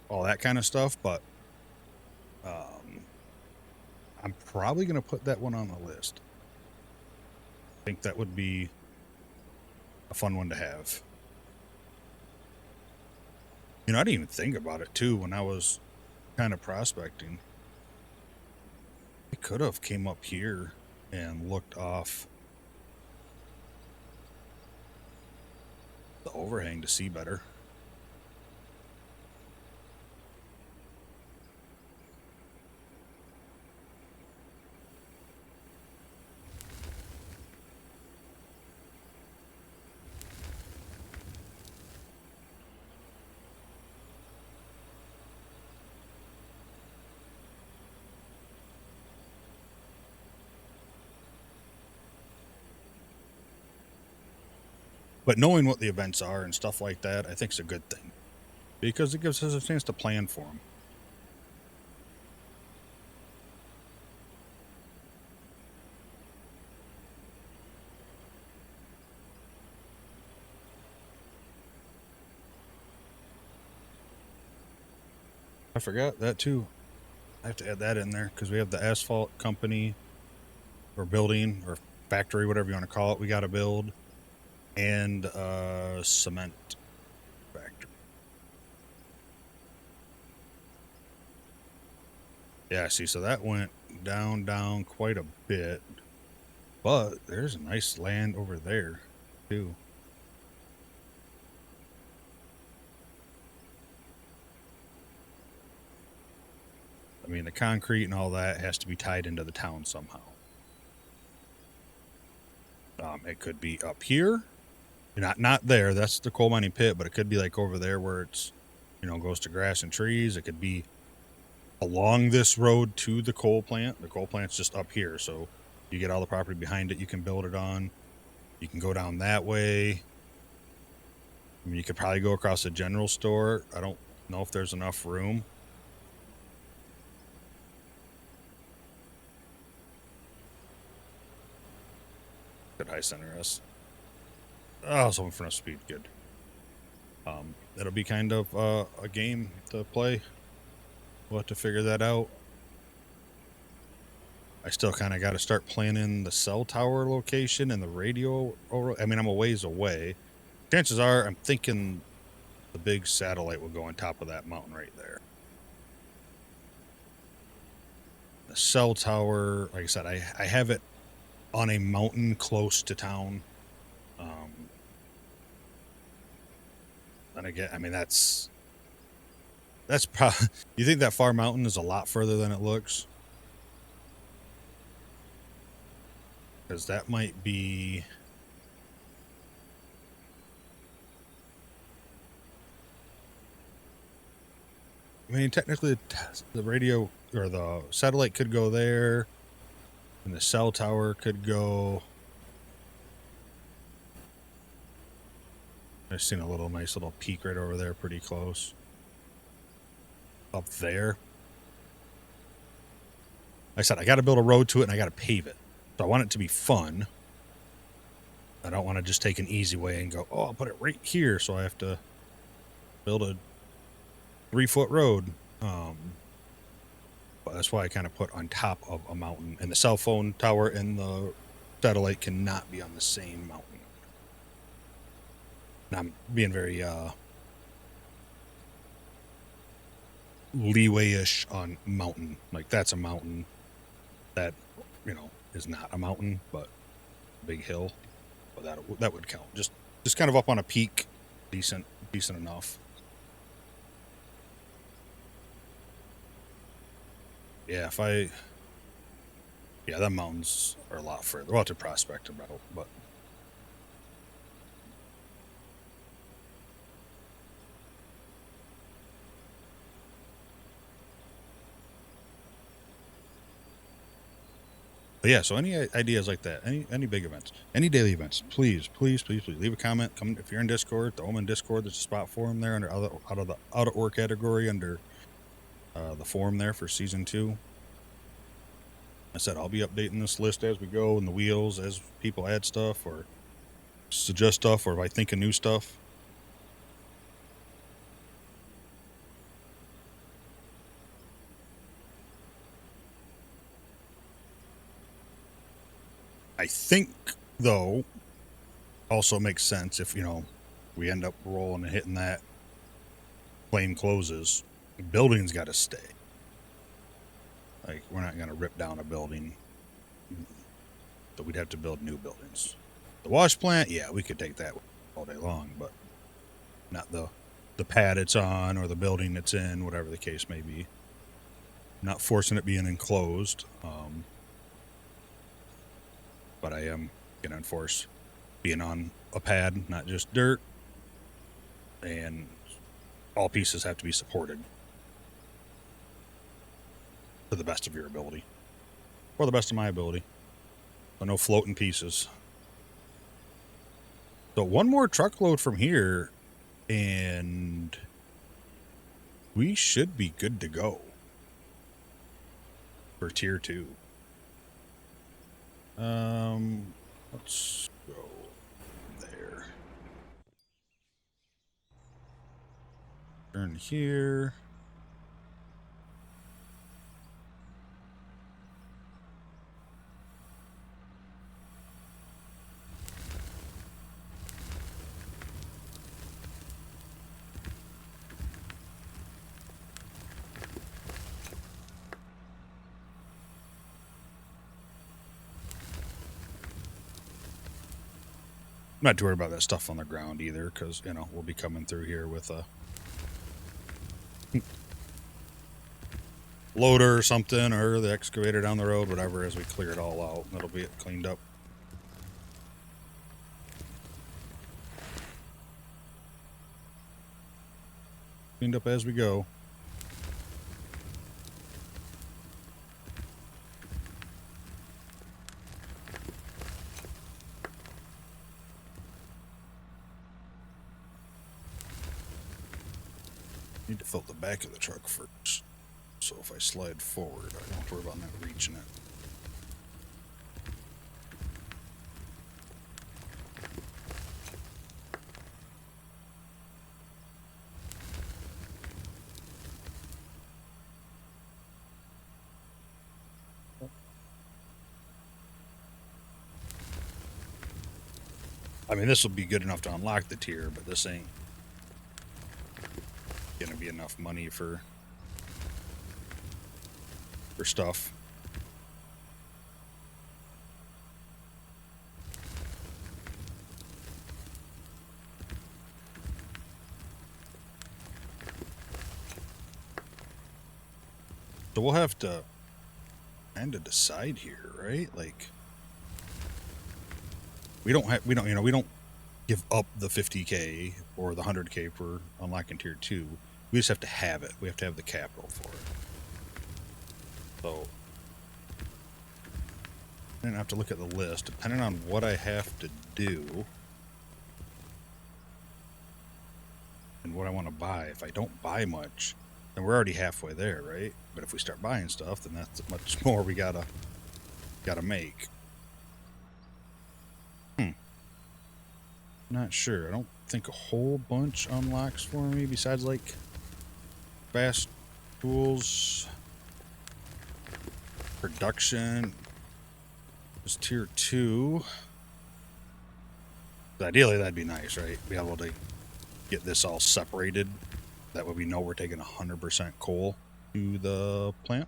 All that kind of stuff, but I'm probably going to put that one on the list. I think that would be a fun one to have. You know, I didn't even think about it too when I was kind of prospecting. I could have came up here and looked off the overhang to see better. But knowing what the events are and stuff like that, I think is a good thing because it gives us a chance to plan for them. I forgot that too. I have to add that in there because we have the asphalt company or building or factory, whatever you want to call it, we got to build, and cement factory. Yeah, see, so that went down quite a bit, but there's a nice land over there too. I mean, the concrete and all that has to be tied into the town somehow. It could be up here, not there. That's the coal mining pit, but it could be like over there where it's, goes to grass and trees. It could be along this road to the coal plant. The coal plant's just up here, so you get all the property behind it. You can build it on. You can go down that way. I mean, you could probably go across the general store. I don't know if there's enough room. Good high center us. Oh, someone for enough speed. Good. It'll be kind of a game to play. We'll have to figure that out. I still kind of got to start planning the cell tower location and the radio. I mean, I'm a ways away. Chances are, I'm thinking the big satellite will go on top of that mountain right there. The cell tower, like I said, I have it on a mountain close to town. And again, I mean, that's probably, you think that far mountain is a lot further than it looks? Because that might be, I mean, technically the radio or the satellite could go there and the cell tower could go. I've seen a nice little peak right over there, pretty close. Up there. Like I said, I got to build a road to it and I got to pave it. So I want it to be fun. I don't want to just take an easy way and go, oh, I'll put it right here. So I have to build a 3-foot road. But that's why I kind of put on top of a mountain. And the cell phone tower and the satellite cannot be on the same mountain. And I'm being very leeway-ish on mountain. Like, that's a mountain that, is not a mountain, but a big hill. But that would count. Just kind of up on a peak, decent enough. Yeah, the mountains are a lot further. We'll have to prospect about, but. But yeah, so any ideas like that, any big events, any daily events, please leave a comment. Come if you're in Discord, throw them in Discord. There's a spot for them there under out of the out of org category under the forum there for season 2. I said I'll be updating this list as we go and the wheels as people add stuff or suggest stuff or if I think of new stuff. I think though also makes sense if we end up rolling and hitting that claim closes, the building's got to stay. Like, we're not going to rip down a building. So we'd have to build new buildings. The wash plant, yeah, we could take that all day long, but not the pad it's on or the building it's in, whatever the case may be. Not forcing it being enclosed, but I am going to enforce being on a pad, not just dirt, and all pieces have to be supported to the best of your ability, or the best of my ability. So no floating pieces. So one more truckload from here, and we should be good to go for tier 2. Let's go there. Turn here. I'm not too worried about that stuff on the ground either, because, you know, we'll be coming through here with a loader or something, or the excavator down the road, whatever, as we clear it all out. That'll be it cleaned up. Cleaned up as we go. Need to fill the back of the truck first. So if I slide forward, I don't have to worry about not reaching it. I mean, this will be good enough to unlock the tier, but this ain't gonna be enough money for stuff. So we'll have to kind of decide here, right? Like, we don't give up the 50K or the 100K for unlocking tier 2. We just have to have it. We have to have the capital for it. So I'm gonna have to look at the list, depending on what I have to do and what I want to buy. If I don't buy much, then we're already halfway there, right? But if we start buying stuff, then that's much more we gotta make. Not sure. I don't think a whole bunch unlocks for me besides like fast tools, production. Just tier 2. Ideally, that'd be nice, right? Be able to get this all separated. That way we know we're taking 100% coal to the plant.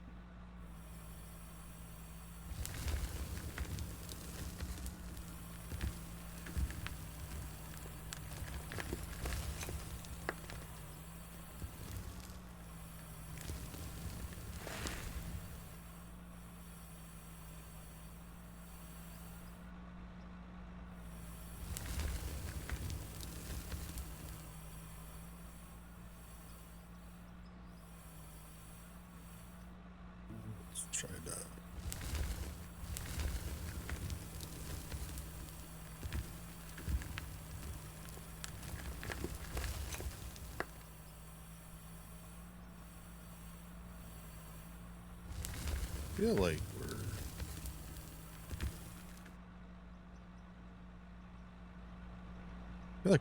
Try that. Feel like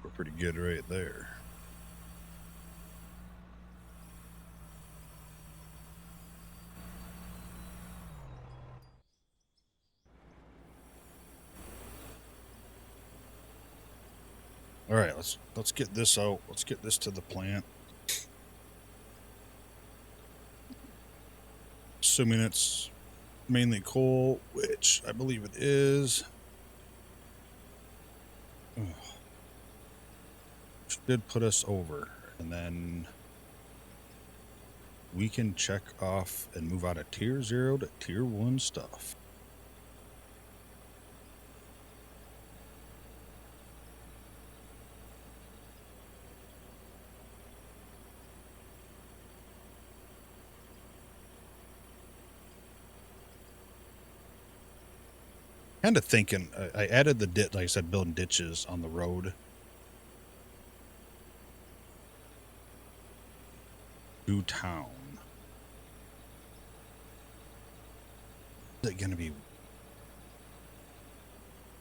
we're pretty good right there. All right, let's get this out. Let's get this to the plant. assuming it's mainly coal, which I believe it is. Oh, which did put us over. And then we can check off and move out of tier 0 to tier 1 stuff. Kind of thinking, I added the ditch, like I said, building ditches on the road to town. Is it going to be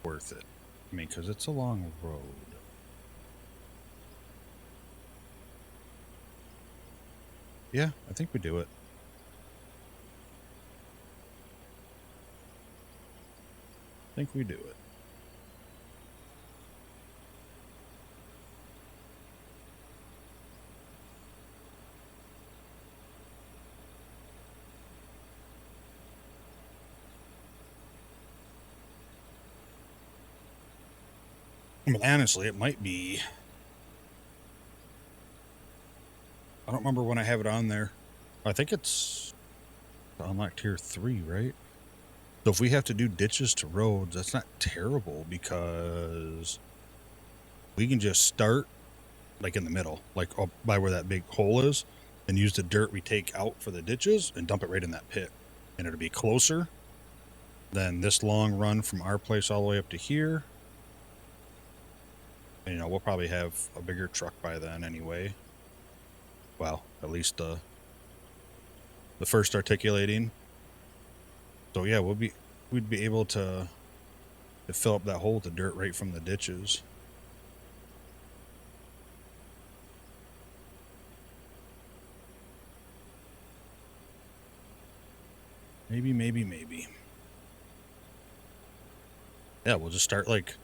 worth it? I mean, because it's a long road. Yeah, I think we do it. I think we do it. I mean, honestly, it might be. I don't remember when I have it on there. I think it's unlock tier 3, right? So if we have to do ditches to roads, that's not terrible because we can just start like in the middle, like up by where that big hole is, and use the dirt we take out for the ditches and dump it right in that pit. And it'll be closer than this long run from our place all the way up to here. And, you know, we'll probably have a bigger truck by then anyway. Well, at least the first articulating. So yeah, we'd be able to fill up that hole with the dirt right from the ditches. Maybe. Yeah, we'll just start like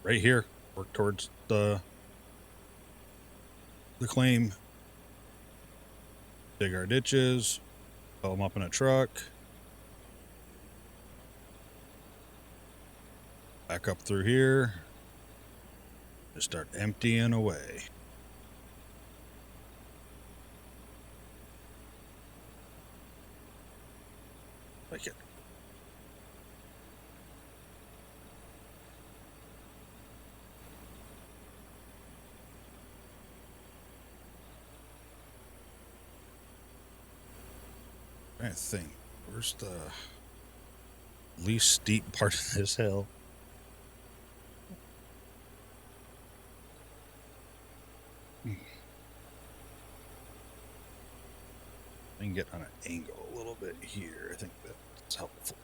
right here. Work towards the claim. Dig our ditches. Fill them up in a truck. Back up through here. Just start emptying away. Like it. I think, where's the least steep part of this hill? I can get on an angle a little bit here. I think that's helpful.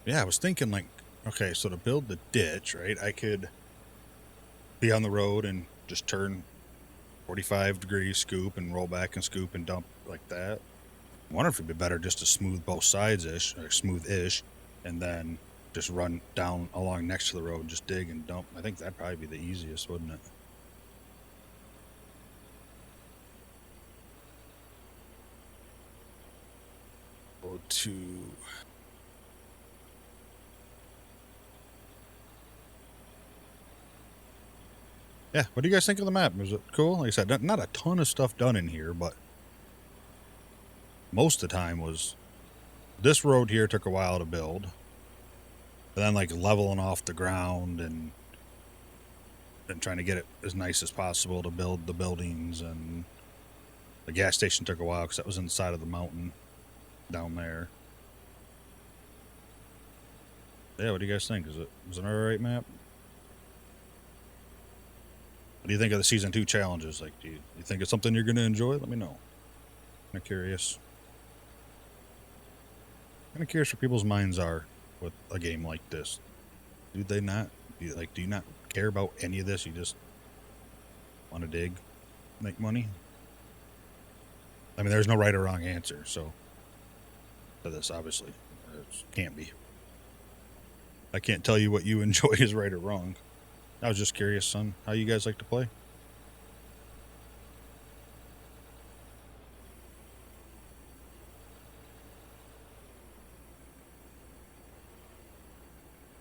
Yeah, I was thinking like, okay, so to build the ditch, right, I could be on the road and just turn 45 degrees, scoop, and roll back and scoop and dump like that. I wonder if it'd be better just to smooth both sides-ish, or smooth-ish, and then just run down along next to the road, just dig and dump. I think that'd probably be the easiest, wouldn't it? Go to... Yeah, what do you guys think of the map? Is it cool? Like I said, not a ton of stuff done in here, but most of the time was... This road here took a while to build. And then, like, leveling off the ground and trying to get it as nice as possible to build the buildings. And the gas station took a while because that was inside of the mountain down there. Yeah, what do you guys think? Is it an alright map? What do you think of the Season 2 challenges? Like, do you think it's something you're going to enjoy? Let me know. I'm curious. Kind of curious where people's minds are with a game like this. Do they not? Do you not care about any of this. You just want to dig, make money. I mean, there's no right or wrong answer, so to this, obviously, there can't be. I can't tell you what you enjoy is right or wrong. I was just curious on how you guys like to play.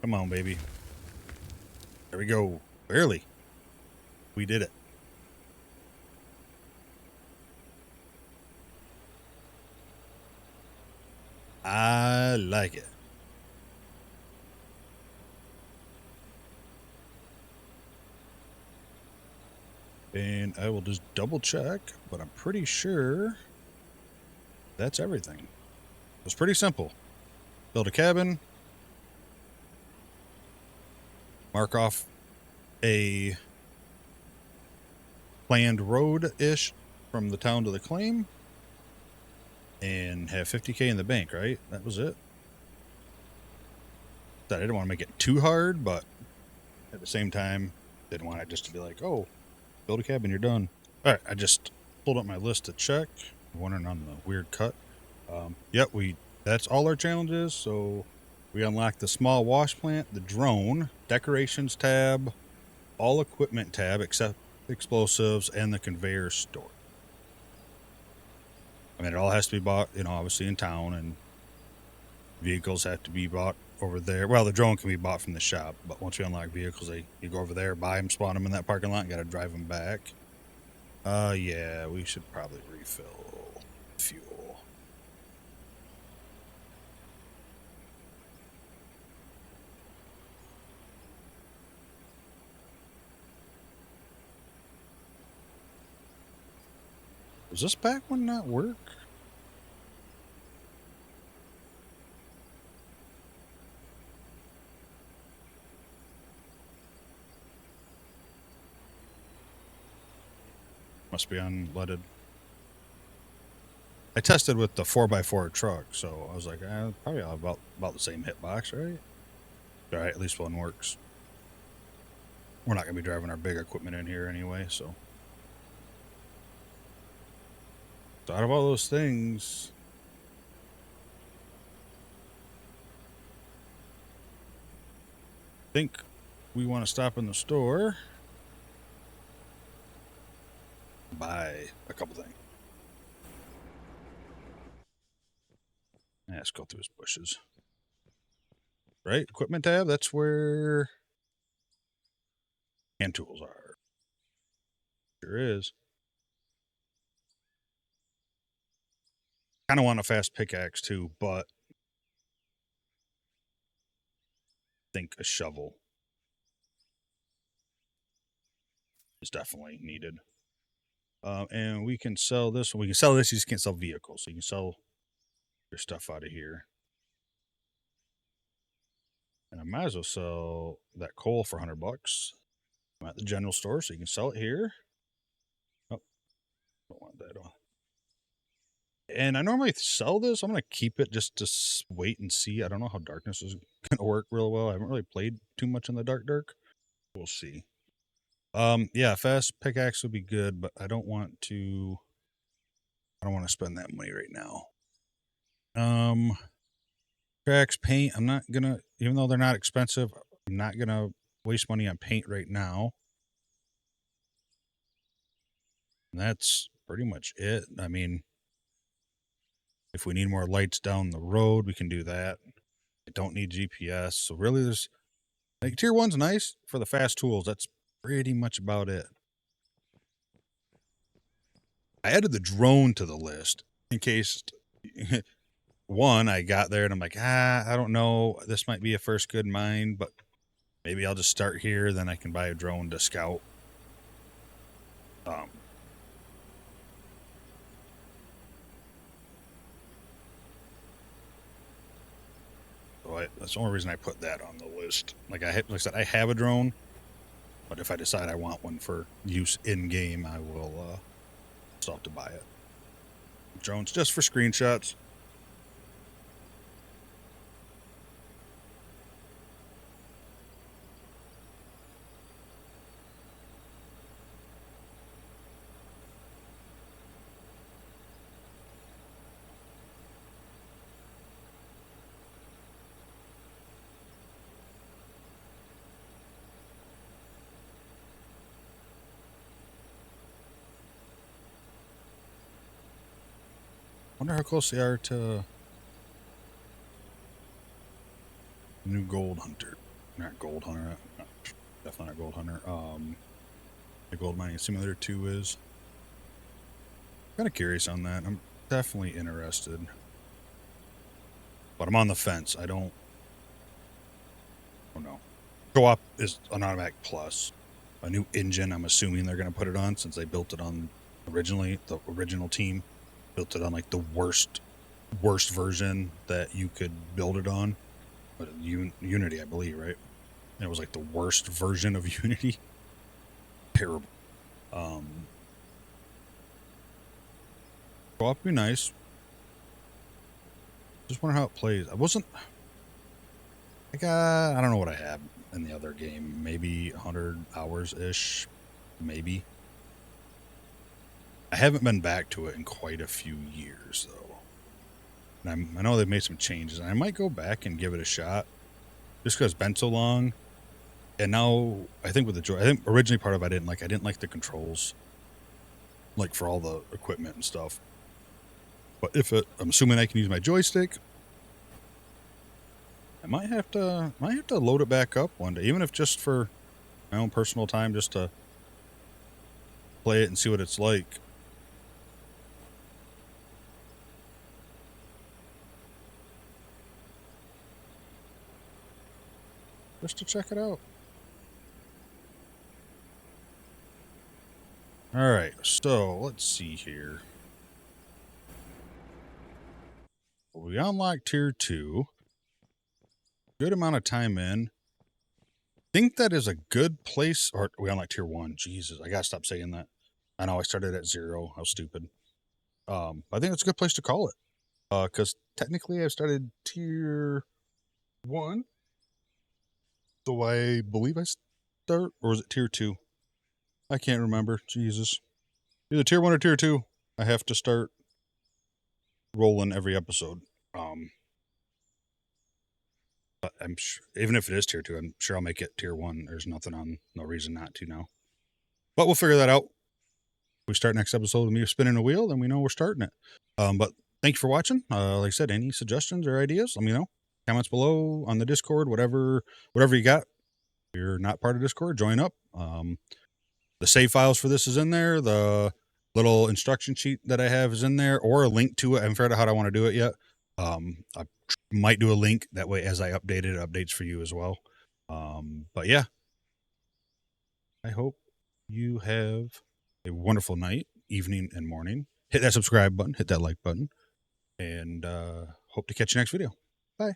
Come on, baby. There we go. Barely. We did it. I like it. And I will just double check, but I'm pretty sure that's everything. It was pretty simple. Build a cabin, mark off a planned road-ish from the town to the claim, and have 50K in the bank, right? That was it. I didn't want to make it too hard, but at the same time, didn't want it just to be like, oh, build a cabin, you're done. All right, I just pulled up my list to check. Wondering on the weird cut. Yep, that's all our challenges. So we unlocked the small wash plant, the drone, decorations tab, all equipment tab except explosives, and the conveyor store. I mean, it all has to be bought, obviously in town, and vehicles have to be bought over there. Well, the drone can be bought from the shop, but once you unlock vehicles, you go over there, buy them, spawn them in that parking lot, and got to drive them back. Yeah, we should probably refill fuel. Does this back one not work? Must be unleaded. I tested with the 4x4 truck, so I was like, probably about the same hitbox, right? All right, at least one works. We're not going to be driving our big equipment in here anyway, so. So out of all those things, I think we want to stop in the store, buy a couple things. Let's go through his bushes. Right? Equipment tab, that's where hand tools are. Sure is. Kind of want a fast pickaxe too, but I think a shovel is definitely needed. And we can sell this. We can sell this. You just can't sell vehicles. So you can sell your stuff out of here. And I might as well sell that coal for $100. I'm at the general store, so you can sell it here. Oh, don't want that on. And I normally sell this. I'm going to keep it just to wait and see. I don't know how darkness is going to work real well. I haven't really played too much in the dark. We'll see. Yeah, fast pickaxe would be good, but I don't want to spend that money right now. Cracks, paint, I'm not gonna, even though they're not expensive, I'm not gonna waste money on paint right now. And that's pretty much it. I mean, if we need more lights down the road, we can do that. I don't need GPS, so really there's, like, tier 1's nice for the fast tools. That's pretty much about it. I added the drone to the list in case one, I got there and I'm like, I don't know. This might be a first good mine, but maybe I'll just start here. Then I can buy a drone to scout. So that's the only reason I put that on the list. Like I said, I have a drone, but if I decide I want one for use in game, I will still have to buy it. Drones just for screenshots. Wonder how close they are to new Gold Hunter. Not Gold Hunter. No, definitely not Gold Hunter. The Gold Mining Simulator 2 is. Kind of curious on that. I'm definitely interested. But I'm on the fence. I don't know. Co-op is an automatic plus. A new engine, I'm assuming they're going to put it on since they built it on originally. The original team built it on like the worst version that you could build it on. But Unity, I believe, right? And it was like the worst version of Unity. Terrible. Co-op would be nice. Just wonder how it plays. I don't know what I have in the other game. Maybe 100 hours ish. Maybe. I haven't been back to it in quite a few years though. And I know they've made some changes, and I might go back and give it a shot, just because it's been so long. And now I think with the joy, I think originally part of it I didn't like the controls, like for all the equipment and stuff. But I'm assuming I can use my joystick. I might have to load it back up one day, even if just for my own personal time, just to play it and see what it's like. Just to check it out. All right, so let's see here. We unlocked tier 2. Good amount of time in. Think that is a good place, or we unlocked tier 1. Jesus, I gotta stop saying that. I know I started at 0. How stupid. I think it's a good place to call it. Because technically I've started tier 1. So I believe I start, or is it tier 2? I can't remember. Jesus. Either tier 1 or tier 2. I have to start rolling every episode. But I'm sure, even if it is tier 2, I'm sure I'll make it tier 1. There's no reason not to now. But we'll figure that out. We start next episode with me spinning a wheel, then we know we're starting it. But thank you for watching. Like I said, any suggestions or ideas, let me know. Comments below on the Discord, whatever you got. If you're not part of Discord, join up. The save files for this is in there. The little instruction sheet that I have is in there, or a link to it. I haven't figured out how I want to do it yet. I might do a link that way as I update it updates for you as well. But yeah, I hope you have a wonderful night, evening, and morning. Hit that subscribe button, hit that like button, and hope to catch you next video. Bye.